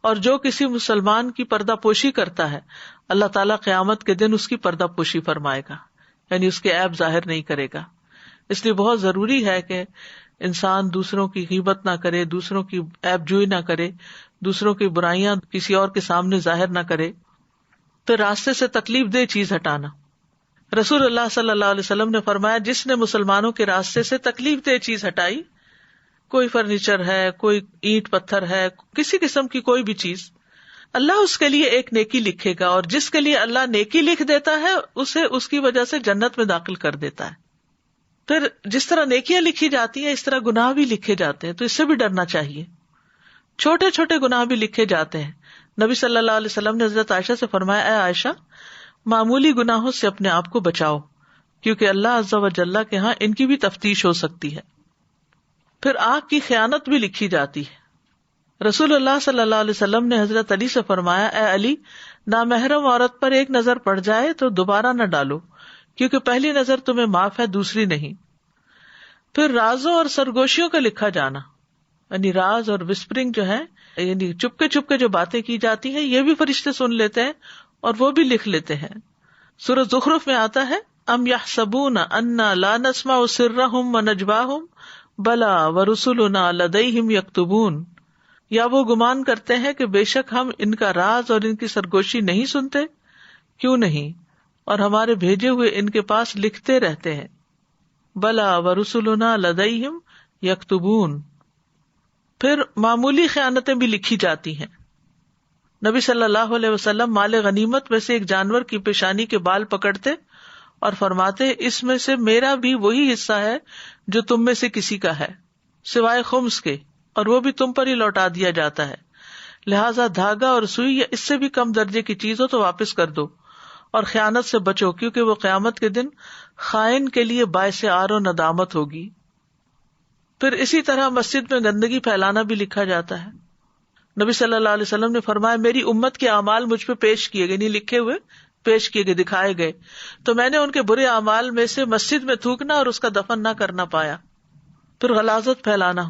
اور جو کسی مسلمان کی پردہ پوشی کرتا ہے اللہ تعالیٰ قیامت کے دن اس کی پردہ پوشی فرمائے گا، یعنی اس کے عیب ظاہر نہیں کرے گا. اس لیے بہت ضروری ہے کہ انسان دوسروں کی غیبت نہ کرے، دوسروں کی عیب جوئی نہ کرے، دوسروں کی برائیاں کسی اور کے سامنے ظاہر نہ کرے. تو راستے سے تکلیف دہ چیز ہٹانا. رسول اللہ صلی اللہ علیہ وسلم نے فرمایا جس نے مسلمانوں کے راستے سے تکلیف دہ چیز ہٹائی، کوئی فرنیچر ہے، کوئی اینٹ پتھر ہے، کسی قسم کی کوئی بھی چیز، اللہ اس کے لیے ایک نیکی لکھے گا، اور جس کے لیے اللہ نیکی لکھ دیتا ہے اسے اس کی وجہ سے جنت میں داخل کر دیتا ہے. پھر جس طرح نیکیاں لکھی جاتی ہیں اس طرح گناہ بھی لکھے جاتے ہیں، تو اس سے بھی ڈرنا چاہیے. چھوٹے چھوٹے گناہ بھی لکھے جاتے ہیں. نبی صلی اللہ علیہ وسلم نے حضرت عائشہ سے فرمایا اے عائشہ معمولی گناہوں سے اپنے آپ کو بچاؤ، کیونکہ اللہ عز و جل کے ہاں ان کی بھی تفتیش ہو سکتی ہے. پھر آنکھ کی خیانت بھی لکھی جاتی ہے. رسول اللہ صلی اللہ علیہ وسلم نے حضرت علی سے فرمایا اے علی نامحرم عورت پر ایک نظر پڑ جائے تو دوبارہ نہ ڈالو، کیونکہ پہلی نظر تمہیں معاف ہے، دوسری نہیں. پھر رازوں اور سرگوشیوں کا لکھا جانا، یعنی راز اور وسپرنگ جو ہے، یعنی چپکے چپکے جو باتیں کی جاتی ہیں یہ بھی فرشتے سن لیتے ہیں اور وہ بھی لکھ لیتے ہیں. سورۃ زخرف میں آتا ہے ام یحسبون انا لا نسمع سرهم ونجواهم بلا ورسلنا لدیہم یکتبون، یا وہ گمان کرتے ہیں کہ بے شک ہم ان کا راز اور ان کی سرگوشی نہیں سنتے، کیوں نہیں، اور ہمارے بھیجے ہوئے ان کے پاس لکھتے رہتے ہیں. بلا ورسلنا لدیہم یکتبون. پھر معمولی خیانتیں بھی لکھی جاتی ہیں. نبی صلی اللہ علیہ وسلم مال غنیمت میں سے ایک جانور کی پیشانی کے بال پکڑتے اور فرماتے اس میں سے میرا بھی وہی حصہ ہے جو تم میں سے کسی کا ہے، سوائے خمس کے، اور وہ بھی تم پر ہی لوٹا دیا جاتا ہے، لہذا دھاگا اور سوئی یا اس سے بھی کم درجے کی چیز ہو تو واپس کر دو، اور خیانت سے بچو کیونکہ وہ قیامت کے دن خائن کے لیے باعث عار و ندامت ہوگی. پھر اسی طرح مسجد میں گندگی پھیلانا بھی لکھا جاتا ہے. نبی صلی اللہ علیہ وسلم نے فرمایا میری امت کے اعمال مجھ پہ پیش کیے گئے، نہیں لکھے ہوئے، پیش کیے گئے، دکھائے گئے، تو میں نے ان کے برے اعمال میں سے مسجد میں تھوکنا اور اس کا دفن نہ کرنا پایا. پھر غلاظت پھیلانا.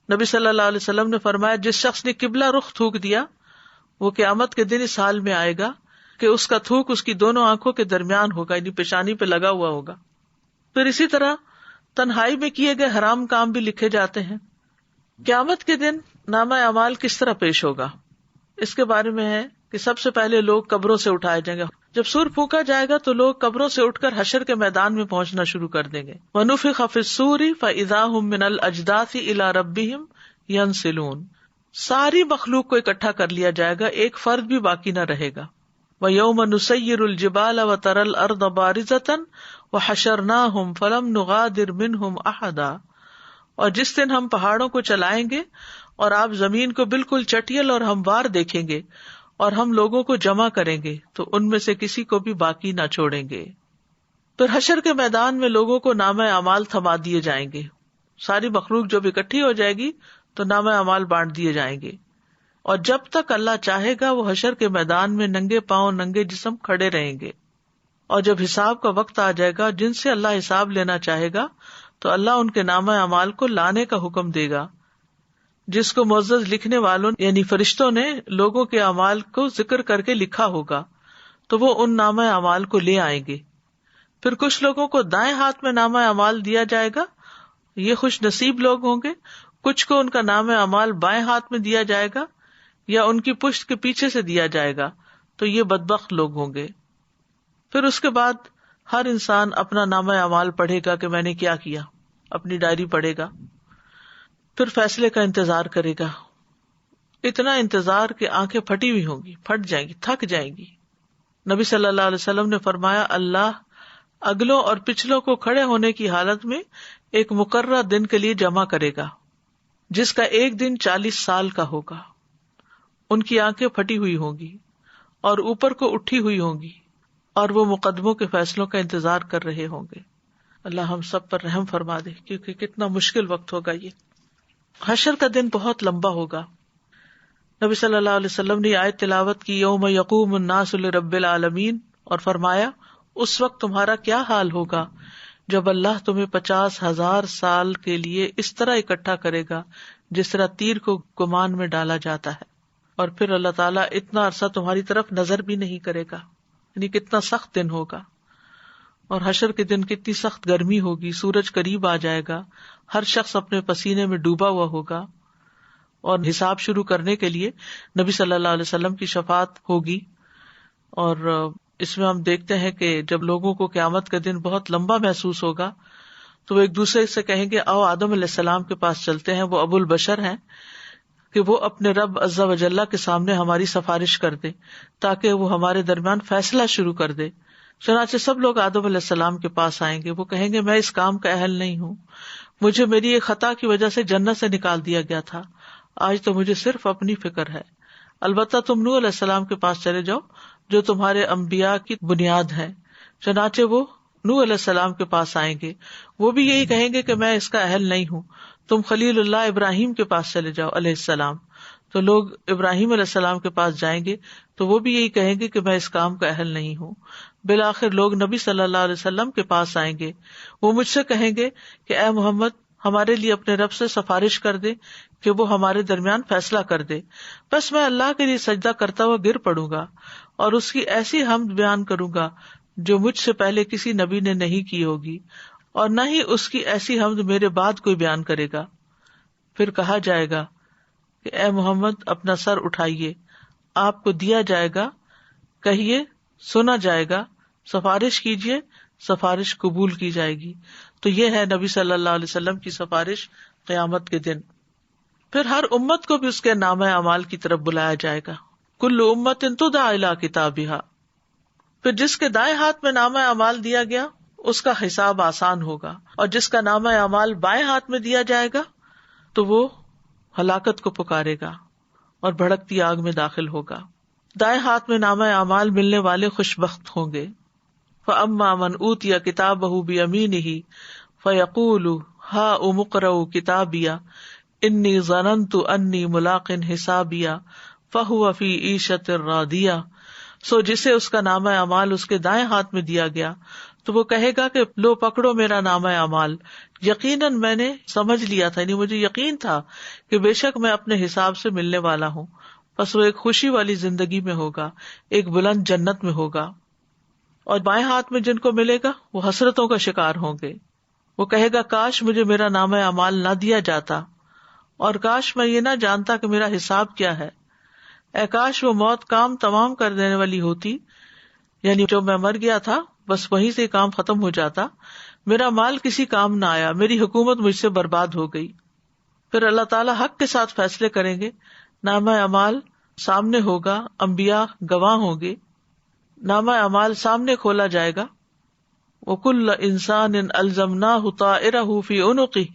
نبی صلی اللہ علیہ وسلم نے فرمایا جس شخص نے قبلہ رخ تھوک دیا وہ قیامت کے دن اس حال میں آئے گا کہ اس کا تھوک اس کی دونوں آنکھوں کے درمیان ہوگا، یعنی پیشانی پہ لگا ہوا ہوگا. پھر اسی طرح تنہائی میں کیے گئے حرام کام بھی لکھے جاتے ہیں. قیامت کے دن نامہ اعمال کس طرح پیش ہوگا اس کے بارے میں ہے کہ سب سے پہلے لوگ قبروں سے اٹھائے جائیں گے. جب سور پھونکا جائے گا تو لوگ قبروں سے اٹھ کر حشر کے میدان میں پہنچنا شروع کر دیں گے. وَنُفِخَ فِي الصُّورِ فَإِذَا هُم مِّنَ الْأَجْدَاثِ إِلَىٰ رَبِّهِمْ يَنْسِلُونَ. ساری مخلوق کو اکٹھا کر لیا جائے گا، ایک فرد بھی باقی نہ رہے گا. وَيَوْمَ نُسَيِّرُ الْجِبَالَ وَتَرَى الْأَرْضَ بَارِزَةً وَحَشَرْنَاهُمْ فَلَمْ نُغَادِرْ مِنْهُمْ أَحَدًا. اور جس دن ہم پہاڑوں کو چلائیں گے اور آپ زمین کو بالکل چٹیل اور ہموار دیکھیں گے اور ہم لوگوں کو جمع کریں گے تو ان میں سے کسی کو بھی باقی نہ چھوڑیں گے. پھر حشر کے میدان میں لوگوں کو نامہ اعمال تھما دیے جائیں گے. ساری مخلوق جب اکٹھی ہو جائے گی تو نامہ اعمال بانٹ دیے جائیں گے، اور جب تک اللہ چاہے گا وہ حشر کے میدان میں ننگے پاؤں ننگے جسم کھڑے رہیں گے. اور جب حساب کا وقت آ جائے گا جن سے اللہ حساب لینا چاہے گا تو اللہ ان کے نامہ اعمال کو لانے کا حکم دے گا. جس کو معزز لکھنے والوں یعنی فرشتوں نے لوگوں کے اعمال کو ذکر کر کے لکھا ہوگا تو وہ ان نامہ اعمال کو لے آئیں گے. پھر کچھ لوگوں کو دائیں ہاتھ میں نامہ اعمال دیا جائے گا، یہ خوش نصیب لوگ ہوں گے. کچھ کو ان کا نامہ اعمال بائیں ہاتھ میں دیا جائے گا یا ان کی پشت کے پیچھے سے دیا جائے گا، تو یہ بدبخت لوگ ہوں گے. پھر اس کے بعد ہر انسان اپنا نامہ اعمال پڑھے گا کہ میں نے کیا کیا، اپنی ڈائری پڑھے گا. پھر فیصلے کا انتظار کرے گا، اتنا انتظار کہ آنکھیں پھٹی ہوئی ہوں گی، پھٹ جائیں گی، تھک جائیں گی. نبی صلی اللہ علیہ وسلم نے فرمایا اللہ اگلوں اور پچھلوں کو کھڑے ہونے کی حالت میں ایک مقررہ دن کے لیے جمع کرے گا، جس کا ایک دن 40 سال کا ہوگا۔ ان کی آنکھیں پھٹی ہوئی ہوں گی اور اوپر کو اٹھی ہوئی ہوں گی، اور وہ مقدموں کے فیصلوں کا انتظار کر رہے ہوں گے۔ اللہ ہم سب پر رحم فرما دے، کیونکہ کتنا مشکل وقت ہوگا یہ۔ حشر کا دن بہت لمبا ہوگا۔ نبی صلی اللہ علیہ وسلم نے آیت تلاوت کی، یوم یقوم الناس لرب العالمین، اور فرمایا اس وقت تمہارا کیا حال ہوگا جب اللہ تمہیں 50,000 سال کے لیے اس طرح اکٹھا کرے گا جس طرح تیر کو کمان میں ڈالا جاتا ہے، اور پھر اللہ تعالیٰ اتنا عرصہ تمہاری طرف نظر بھی نہیں کرے گا۔ یعنی کتنا سخت دن ہوگا، اور حشر کے دن کتنی سخت گرمی ہوگی، سورج قریب آ جائے گا، ہر شخص اپنے پسینے میں ڈوبا ہوا ہوگا، اور حساب شروع کرنے کے لیے نبی صلی اللہ علیہ وسلم کی شفاعت ہوگی۔ اور اس میں ہم دیکھتے ہیں کہ جب لوگوں کو قیامت کا دن بہت لمبا محسوس ہوگا تو وہ ایک دوسرے سے کہیں گے آؤ آدم علیہ السلام کے پاس چلتے ہیں، وہ ابو البشر ہیں، کہ وہ اپنے رب عز و جل کے سامنے ہماری سفارش کر دے تاکہ وہ ہمارے درمیان فیصلہ شروع کر دے۔ چنانچہ سب لوگ آدم علیہ السلام کے پاس آئیں گے، وہ کہیں گے میں اس کام کا اہل نہیں ہوں، مجھے میری ایک خطا کی وجہ سے جنت سے نکال دیا گیا تھا، آج تو مجھے صرف اپنی فکر ہے۔ البتہ تم نوح علیہ السلام کے پاس چلے جاؤ جو تمہارے انبیاء کی بنیاد ہے۔ چنانچہ وہ نوح علیہ السلام کے پاس آئیں گے، وہ بھی یہی کہیں گے کہ میں اس کا اہل نہیں ہوں۔ تم خلیل اللہ ابراہیم کے پاس چلے جاؤ علیہ السلام، تو لوگ ابراہیم علیہ السلام کے پاس جائیں گے تو وہ بھی یہی کہیں گے کہ میں اس کام کا اہل نہیں ہوں۔ بالآخر لوگ نبی صلی اللہ علیہ وسلم کے پاس آئیں گے، وہ مجھ سے کہیں گے کہ اے محمد ہمارے لیے اپنے رب سے سفارش کر دے کہ وہ ہمارے درمیان فیصلہ کر دے۔ بس میں اللہ کے لیے سجدہ کرتا ہوا گر پڑوں گا اور اس کی ایسی حمد بیان کروں گا جو مجھ سے پہلے کسی نبی نے نہیں کی ہوگی، اور نہ ہی اس کی ایسی حمد میرے بعد کوئی بیان کرے گا۔ پھر کہا جائے گا کہ اے محمد اپنا سر اٹھائیے، آپ کو دیا جائے گا، کہیے سنا جائے گا، سفارش کیجیے، سفارش قبول کی جائے گی۔ تو یہ ہے نبی صلی اللہ علیہ وسلم کی سفارش قیامت کے دن۔ پھر ہر امت کو بھی اس کے نامہ اعمال کی طرف بلایا جائے گا، کل امت تدعی الی کتابھا۔ پھر جس کے دائیں ہاتھ میں نامہ اعمال دیا گیا اس کا حساب آسان ہوگا، اور جس کا نامہ اعمال بائیں ہاتھ میں دیا جائے گا تو وہ ہلاکت کو پکارے گا اور بھڑکتی آگ میں داخل ہوگا۔ دائیں ہاتھ میں نامہ اعمال ملنے والے خوش بخت ہوں گے۔ فَأَمَّا مَنْ أُوتِيَ كِتَابَهُ بِيَمِينِهِ فَيَقُولُ هَاؤُمُ اقْرَءُوا كِتَابِيَهْ إِنِّي ظَنَنْتُ أَنِّي مُلَاقٍ حِسَابِيَهْ فَهُوَ فِي عِيشَةٍ رَاضِيَةٍ۔ سو جسے اس کا نامہ اعمال اس کے دائیں ہاتھ میں دیا گیا تو وہ کہے گا کہ لو پکڑو میرا نامہ اعمال، یقیناً میں نے سمجھ لیا تھا، یعنی مجھے یقین تھا کہ بے شک میں اپنے حساب سے ملنے والا ہوں۔ پس وہ ایک خوشی والی زندگی میں ہوگا، ایک بلند جنت میں ہوگا۔ اور بائیں ہاتھ میں جن کو ملے گا وہ حسرتوں کا شکار ہوں گے۔ وہ کہے گا کاش مجھے میرا نامہ اعمال نہ دیا جاتا، اور کاش میں یہ نہ جانتا کہ میرا حساب کیا ہے۔ اے کاش وہ موت کام تمام کر دینے والی ہوتی، یعنی جو میں مر گیا تھا بس وہیں سے کام ختم ہو جاتا، میرا مال کسی کام نہ آیا، میری حکومت مجھ سے برباد ہو گئی۔ پھر اللہ تعالیٰ حق کے ساتھ فیصلے کریں گے، نامہ اعمال سامنے ہوگا، انبیاء گواہ ہوں گے، نامہ اعمال سامنے کھولا جائے گا۔ وَكُلَّ إِنسَانٍ أَلْزَمْنَاهُ طَائِرَهُ فِي عُنُقِهِ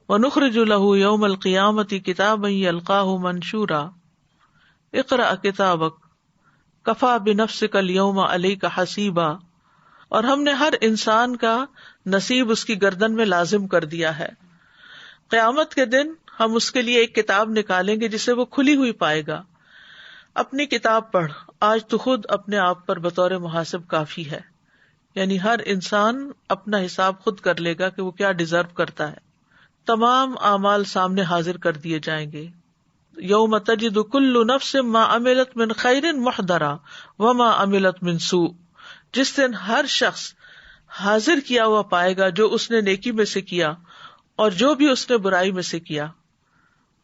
وَنُخْرِجُ لَهُ يَوْمَ الْقِيَامَةِ كِتَابًا يَلْقَاهُ مَنْشُورًا اقْرَأْ كِتَابَكَ كَفَى بِنَفْسِكَ الْيَوْمَ عَلَيْكَ حَسِيبًا۔ اور ہم نے ہر انسان کا نصیب اس کی گردن میں لازم کر دیا ہے۔ قیامت کے دن ہم اس کے لیے ایک کتاب نکالیں گے جسے وہ کھلی ہوئی پائے گا۔ اپنی کتاب پڑھ، آج تو خود اپنے آپ پر بطور محاسب کافی ہے، یعنی ہر انسان اپنا حساب خود کر لے گا کہ وہ کیا ڈیزرو کرتا ہے۔ تمام اعمال سامنے حاضر کر دیے جائیں گے۔ یوم تجد کل نفس ما عملت من خیر محضرا وما عملت من سوء۔ جس دن ہر شخص حاضر کیا ہوا پائے گا جو اس نے نیکی میں سے کیا اور جو بھی اس نے برائی میں سے کیا،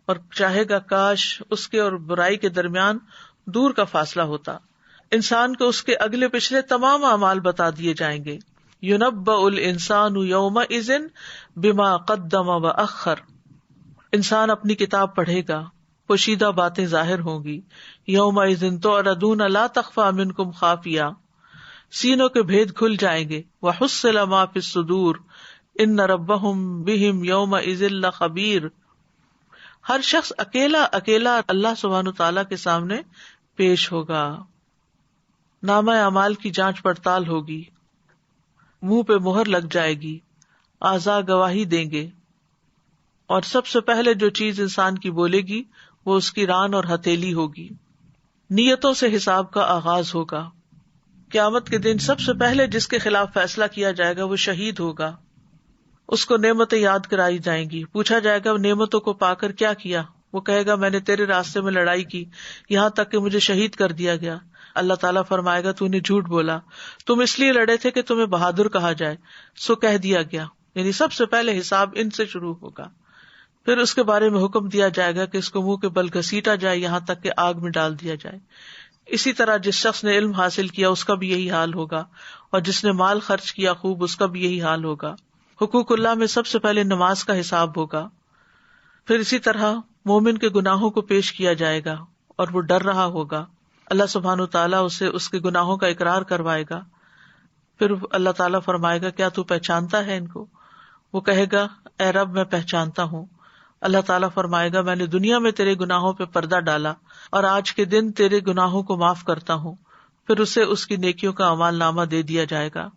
اور چاہے گا کاش اس کے اور برائی کے درمیان دور کا فاصلہ ہوتا۔ انسان کو اس کے اگلے پچھلے تمام اعمال بتا دیے جائیں گے۔ يُنَبَّأُ الْإِنسَانُ يَوْمَئِذٍ بِمَا قَدَّمَ وَأَخَّرَ۔ انسان اپنی کتاب پڑھے گا، پوشیدہ باتیں ظاہر ہوں گی۔ يَوْمَئِذٍ تُعْرَضُونَ لَا تَخْفَى مِنكُمْ خَافِيَةٌ۔ سینوں کے بھید کھل جائیں گے. وحصل ما فی الصدور ان ربہم بہم یومئذ لخبیر. ہر شخص اکیلا اللہ سبحانہ تعالیٰ کے سامنے پیش ہوگا. نامہ اعمال کی جانچ پڑتال ہوگی، منہ پہ مہر لگ جائے گی، اعضاء گواہی دیں گے، اور سب سے پہلے جو چیز انسان کی بولے گی وہ اس کی ران اور ہتھیلی ہوگی. نیتوں سے حساب کا آغاز ہوگا. قیامت کے دن سب سے پہلے جس کے خلاف فیصلہ کیا جائے گا وہ شہید ہوگا. اس کو نعمتیں یاد کرائی جائیں گی، پوچھا جائے گا نعمتوں کو پا کر کیا کیا. وہ کہے گا میں نے تیرے راستے میں لڑائی کی، یہاں تک کہ مجھے شہید کر دیا گیا. اللہ تعالیٰ فرمائے گا تو نے جھوٹ بولا، تم اس لیے لڑے تھے کہ تمہیں بہادر کہا جائے، سو کہہ دیا گیا. یعنی سب سے پہلے حساب ان سے شروع ہوگا. پھر اس کے بارے میں حکم دیا جائے گا کہ اس کو منہ کے بل گھسیٹا جائے یہاں تک کہ آگ میں ڈال دیا جائے. اسی طرح جس شخص نے علم حاصل کیا اس کا بھی یہی حال ہوگا، اور جس نے مال خرچ کیا خوب اس کا بھی یہی حال ہوگا. حقوق اللہ میں سب سے پہلے نماز کا حساب ہوگا. پھر اسی طرح مومن کے گناہوں کو پیش کیا جائے گا اور وہ ڈر رہا ہوگا. اللہ سبحانہ وتعالیٰ اسے اس کے گناہوں کا اقرار کروائے گا. پھر اللہ تعالیٰ فرمائے گا کیا تو پہچانتا ہے ان کو؟ وہ کہے گا اے رب میں پہچانتا ہوں. اللہ تعالیٰ فرمائے گا میں نے دنیا میں تیرے گناہوں پہ پردہ ڈالا اور آج کے دن تیرے گناہوں کو معاف کرتا ہوں. پھر اسے اس کی نیکیوں کا اعمال نامہ دے دیا جائے گا.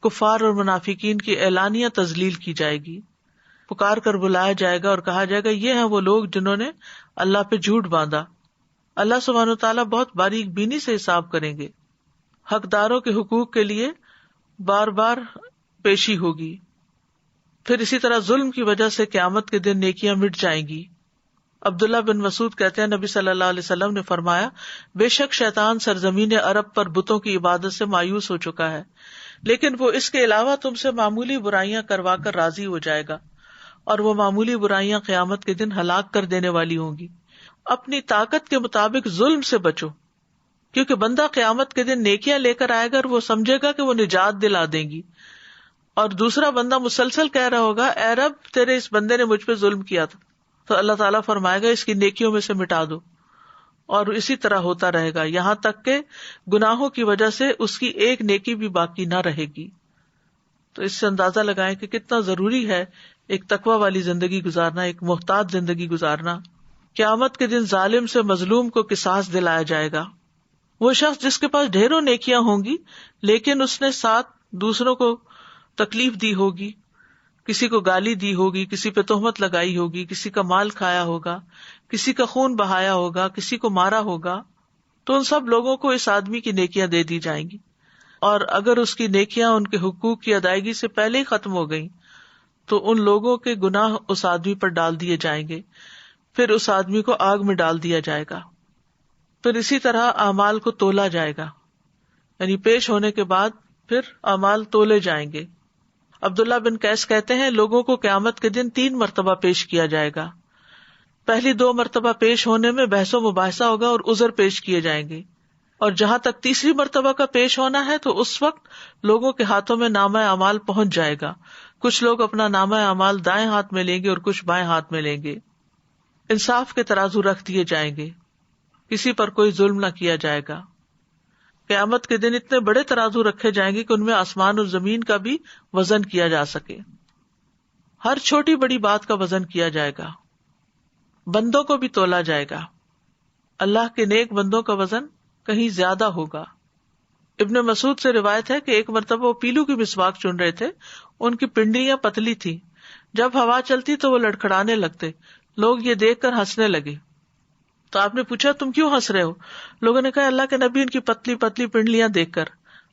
کفار اور منافقین کی اعلانیہ تذلیل کی جائے گی. پکار کر بلایا جائے گا اور کہا جائے گا یہ ہیں وہ لوگ جنہوں نے اللہ پہ جھوٹ باندھا. اللہ سبحانہ وتعالیٰ بہت باریک بینی سے حساب کریں گے. حقداروں کے حقوق کے لیے بار بار پیشی ہوگی. پھر اسی طرح ظلم کی وجہ سے قیامت کے دن نیکیاں مٹ جائیں گی. عبداللہ بن مسعود کہتے ہیں نبی صلی اللہ علیہ وسلم نے فرمایا بے شک شیطان سرزمین عرب پر بتوں کی عبادت سے مایوس ہو چکا ہے، لیکن وہ اس کے علاوہ تم سے معمولی برائیاں کروا کر راضی ہو جائے گا، اور وہ معمولی برائیاں قیامت کے دن ہلاک کر دینے والی ہوں گی. اپنی طاقت کے مطابق ظلم سے بچو، کیونکہ بندہ قیامت کے دن نیکیاں لے کر آئے گا اور وہ سمجھے گا کہ وہ نجات دلا دیں گی، اور دوسرا بندہ مسلسل کہہ رہا ہوگا اے رب تیرے اس بندے نے مجھ پہ ظلم کیا تھا، تو اللہ تعالیٰ فرمائے گا اس کی نیکیوں میں سے مٹا دو. اور اسی طرح ہوتا رہے گا یہاں تک کہ گناہوں کی وجہ سے اس کی ایک نیکی بھی باقی نہ رہے گی. تو اس سے اندازہ لگائیں کہ کتنا ضروری ہے ایک تقوی والی زندگی گزارنا، ایک محتاط زندگی گزارنا. قیامت کے دن ظالم سے مظلوم کو قصاص دلایا جائے گا. وہ شخص جس کے پاس ڈھیروں نیکیاں ہوں گی لیکن اس نے ساتھ دوسروں کو تکلیف دی ہوگی، کسی کو گالی دی ہوگی، کسی پہ تہمت لگائی ہوگی، کسی کا مال کھایا ہوگا، کسی کا خون بہایا ہوگا، کسی کو مارا ہوگا، تو ان سب لوگوں کو اس آدمی کی نیکیاں دے دی جائیں گی. اور اگر اس کی نیکیاں ان کے حقوق کی ادائیگی سے پہلے ہی ختم ہو گئیں تو ان لوگوں کے گناہ اس آدمی پر ڈال دیے جائیں گے. پھر اس آدمی کو آگ میں ڈال دیا جائے گا. پھر اسی طرح اعمال کو تولا جائے گا، یعنی پیش ہونے کے بعد پھر اعمال تولے جائیں گے. عبداللہ بن قیس کہتے ہیں لوگوں کو قیامت کے دن 3 مرتبہ پیش کیا جائے گا. پہلی 2 مرتبہ پیش ہونے میں بحث و مباحثہ ہوگا اور عذر پیش کیے جائیں گے، اور جہاں تک تیسری مرتبہ کا پیش ہونا ہے تو اس وقت لوگوں کے ہاتھوں میں نامہ اعمال پہنچ جائے گا. کچھ لوگ اپنا نامہ اعمال دائیں ہاتھ میں لیں گے اور کچھ بائیں ہاتھ میں لیں گے. انصاف کے ترازو رکھ دیے جائیں گے، کسی پر کوئی ظلم نہ کیا جائے گا. قیامت کے دن اتنے بڑے ترازو رکھے جائیں گے کہ ان میں آسمان اور زمین کا بھی وزن کیا جا سکے. ہر چھوٹی بڑی بات کا وزن کیا جائے گا. بندوں کو بھی تولا جائے گا. اللہ کے نیک بندوں کا وزن کہیں زیادہ ہوگا. ابن مسعود سے روایت ہے کہ ایک مرتبہ وہ پیلو کی مسواک چن رہے تھے. ان کی پنڈلیاں پتلی تھی، جب ہوا چلتی تو وہ لڑکھڑانے لگتے. لوگ یہ دیکھ کر ہنسنے لگے. تو آپ نے پوچھا تم کیوں ہنس رہے ہو؟ لوگوں نے کہا اللہ کے نبی ان کی پتلی پتلی پنڈلیاں دیکھ کر.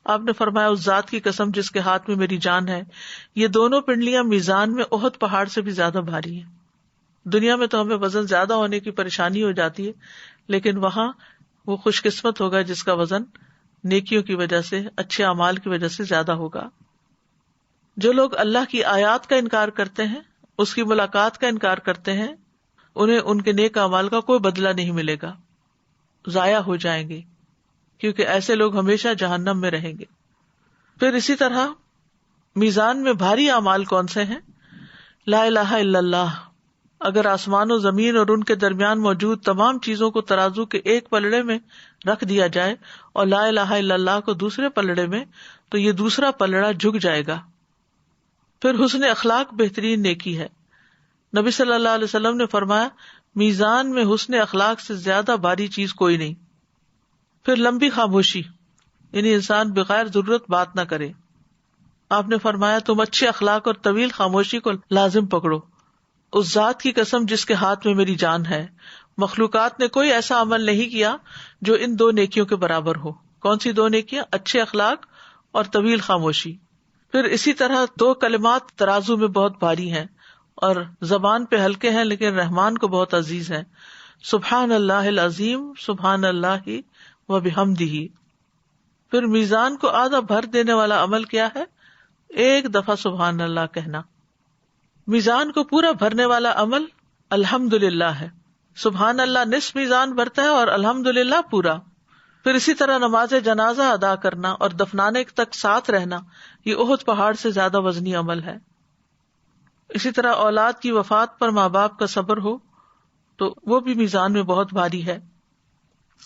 آپ نے فرمایا اس ذات کی قسم جس کے ہاتھ میں میری جان ہے، یہ دونوں پنڈلیاں میزان میں احد پہاڑ سے بھی زیادہ بھاری ہیں. دنیا میں تو ہمیں وزن زیادہ ہونے کی پریشانی ہو جاتی ہے، لیکن وہاں وہ خوش قسمت ہوگا جس کا وزن نیکیوں کی وجہ سے، اچھے اعمال کی وجہ سے زیادہ ہوگا. جو لوگ اللہ کی آیات کا انکار کرتے ہیں، اس کی ملاقات کا انکار کرتے ہیں، انہیں ان کے نیک اعمال کا کوئی بدلہ نہیں ملے گا، ضائع ہو جائیں گے، کیونکہ ایسے لوگ ہمیشہ جہنم میں رہیں گے. پھر اسی طرح میزان میں بھاری اعمال کون سے ہیں؟ لا الہ الا اللہ، اگر آسمان و زمین اور ان کے درمیان موجود تمام چیزوں کو ترازو کے ایک پلڑے میں رکھ دیا جائے اور لا الہ الا اللہ کو دوسرے پلڑے میں، تو یہ دوسرا پلڑا جھک جائے گا۔ پھر حسن اخلاق بہترین نیکی ہے۔ نبی صلی اللہ علیہ وسلم نے فرمایا، میزان میں حسن اخلاق سے زیادہ بھاری چیز کوئی نہیں۔ پھر لمبی خاموشی، یعنی انسان بغیر ضرورت بات نہ کرے۔ آپ نے فرمایا، تم اچھے اخلاق اور طویل خاموشی کو لازم پکڑو۔ اس ذات کی قسم جس کے ہاتھ میں میری جان ہے، مخلوقات نے کوئی ایسا عمل نہیں کیا جو ان دو نیکیوں کے برابر ہو۔ کون سی دو نیکیاں؟ اچھے اخلاق اور طویل خاموشی۔ پھر اسی طرح دو کلمات ترازو میں بہت بھاری ہیں اور زبان پہ ہلکے ہیں لیکن رحمان کو بہت عزیز ہیں، سبحان اللہ العظیم سبحان اللہ و بحمدہ۔ پھر میزان کو آدھا بھر دینے والا عمل کیا ہے؟ ایک دفعہ سبحان اللہ کہنا۔ میزان کو پورا بھرنے والا عمل الحمدللہ ہے۔ سبحان اللہ نصف میزان بھرتا ہے اور الحمدللہ پورا۔ پھر اسی طرح نماز جنازہ ادا کرنا اور دفنانے تک ساتھ رہنا، یہ احد پہاڑ سے زیادہ وزنی عمل ہے۔ اسی طرح اولاد کی وفات پر ماں باپ کا صبر ہو تو وہ بھی میزان میں بہت بھاری ہے،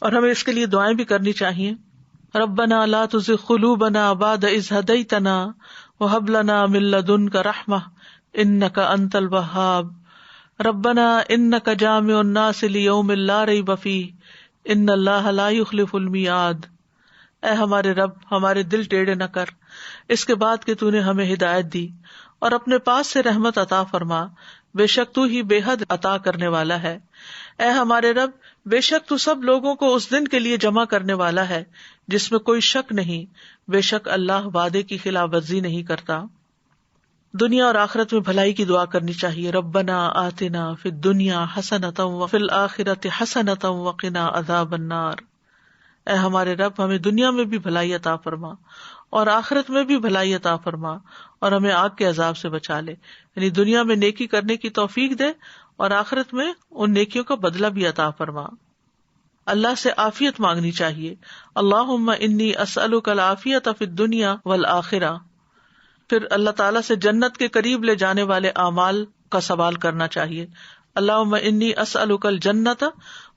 اور ہمیں اس کے لیے دعائیں بھی کرنی چاہیے۔ ربنا لا تزغ قلوبنا بعد اذ ہدیتنا وہب لنا من لدنک رحمہ انک انت الوہاب ربنا انک جامع الناس لیوم لا ریب فیہ ان اللہ لا یخلف المیعاد۔ اے ہمارے رب، ہمارے دل ٹیڑھے نہ کر اس کے بعد کہ تو نے ہمیں ہدایت دی، اور اپنے پاس سے رحمت عطا فرما، بے شک تو ہی بے حد عطا کرنے والا ہے۔ اے ہمارے رب، بے شک تو سب لوگوں کو اس دن کے لیے جمع کرنے والا ہے جس میں کوئی شک نہیں، بے شک اللہ وعدے کی خلاف ورزی نہیں کرتا۔ دنیا اور آخرت میں بھلائی کی دعا کرنی چاہیے۔ ربنا آتنا فی الدنیا حسنۃ وفی الآخرۃ حسنۃ وقنا عذاب النار۔ اے ہمارے رب، ہمیں دنیا میں بھی بھلائی عطا فرما اور آخرت میں بھی بھلائی عطا فرما، اور ہمیں آگ کے عذاب سے بچا لے۔ یعنی دنیا میں نیکی کرنے کی توفیق دے اور آخرت میں ان نیکیوں کا بدلہ بھی عطا فرما۔ اللہ سے عافیت مانگنی چاہیے۔ اللہم انی اسألک العافیۃ فی الدنیا والآخرہ۔ پھر اللہ تعالیٰ سے جنت کے قریب لے جانے والے اعمال کا سوال کرنا چاہیے۔ اللہم انی اسألک الجنۃ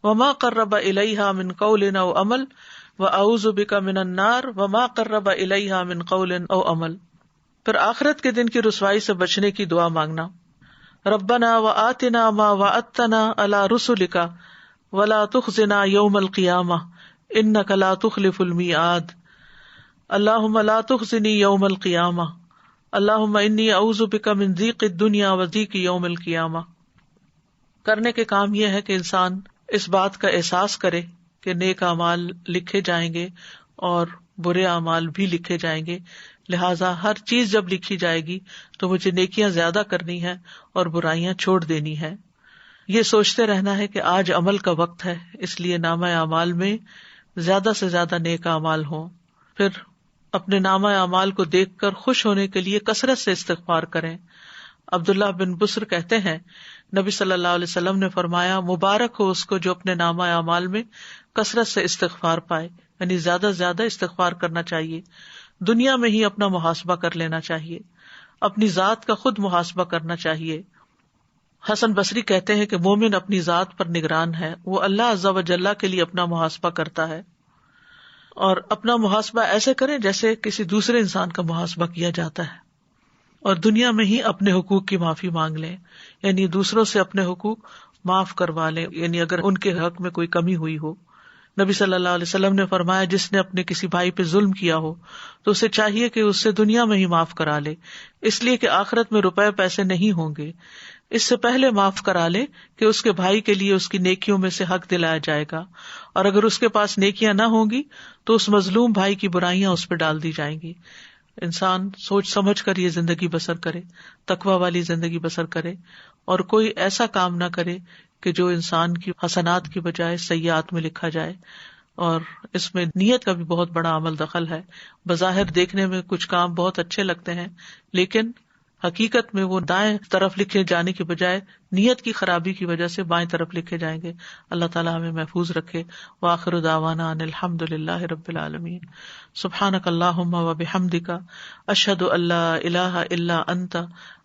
وما قرب الیہا من قول او عمل واعوذ بک من النار وما قرب الیہا من قول او عمل۔ پھر آخرت کے دن کی رسوائی سے بچنے کی دعا مانگنا۔ ربنا وآتنا ما وعدتنا علی رسلک ولا تخزنا یوم القیامہ انک لا تخلف المیعاد۔ اللہم لا تخزنی یوم القیامہ اللہم انی اعوذ بک من ضیق الدنیا و ضیق یوم القیامہ۔ کرنے کے کام یہ ہے کہ انسان اس بات کا احساس کرے کہ نیک اعمال لکھے جائیں گے اور برے اعمال بھی لکھے جائیں گے، لہٰذا ہر چیز جب لکھی جائے گی تو مجھے نیکیاں زیادہ کرنی ہے اور برائیاں چھوڑ دینی ہے۔ یہ سوچتے رہنا ہے کہ آج عمل کا وقت ہے، اس لیے نامہ اعمال میں زیادہ سے زیادہ نیک اعمال ہوں۔ پھر اپنے نامہ اعمال کو دیکھ کر خوش ہونے کے لیے کثرت سے استغفار کریں۔ عبداللہ بن بسر کہتے ہیں، نبی صلی اللہ علیہ وسلم نے فرمایا، مبارک ہو اس کو جو اپنے نامہ اعمال میں کثرت سے استغفار پائے، یعنی زیادہ سے زیادہ استغفار کرنا چاہیے۔ دنیا میں ہی اپنا محاسبہ کر لینا چاہیے، اپنی ذات کا خود محاسبہ کرنا چاہیے۔ حسن بصری کہتے ہیں کہ مومن اپنی ذات پر نگران ہے، وہ اللہ عز و جل کے لیے اپنا محاسبہ کرتا ہے، اور اپنا محاسبہ ایسے کریں جیسے کسی دوسرے انسان کا محاسبہ کیا جاتا ہے، اور دنیا میں ہی اپنے حقوق کی معافی مانگ لیں، یعنی دوسروں سے اپنے حقوق معاف کروا لیں، یعنی اگر ان کے حق میں کوئی کمی ہوئی ہو۔ نبی صلی اللہ علیہ وسلم نے فرمایا، جس نے اپنے کسی بھائی پہ ظلم کیا ہو تو اسے چاہیے کہ اس سے دنیا میں ہی معاف کرا لے، اس لیے کہ آخرت میں روپے پیسے نہیں ہوں گے، اس سے پہلے معاف کرا لے کہ اس کے بھائی کے لیے اس کی نیکیوں میں سے حق دلایا جائے گا، اور اگر اس کے پاس نیکیاں نہ ہوں گی تو اس مظلوم بھائی کی برائیاں اس پہ ڈال دی جائیں گی۔ انسان سوچ سمجھ کر یہ زندگی بسر کرے، تقوی والی زندگی بسر کرے، اور کوئی ایسا کام نہ کرے کہ جو انسان کی حسنات کی بجائے سیئات میں لکھا جائے۔ اور اس میں نیت کا بھی بہت بڑا عمل دخل ہے۔ بظاہر دیکھنے میں کچھ کام بہت اچھے لگتے ہیں، لیکن حقیقت میں وہ دائیں طرف لکھے جانے کی بجائے نیت کی خرابی کی وجہ سے بائیں طرف لکھے جائیں گے. اللہ تعالیٰ ہمیں محفوظ رکھے. وآخر دعوانا ان الحمد للہ رب العالمین. سبحانک اللہم وبحمدک اشہد ان لا الہ الا انت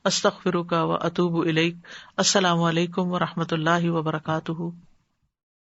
استغفرک واتوب الیک. السلام علیکم ورحمۃ اللہ وبرکاتہ.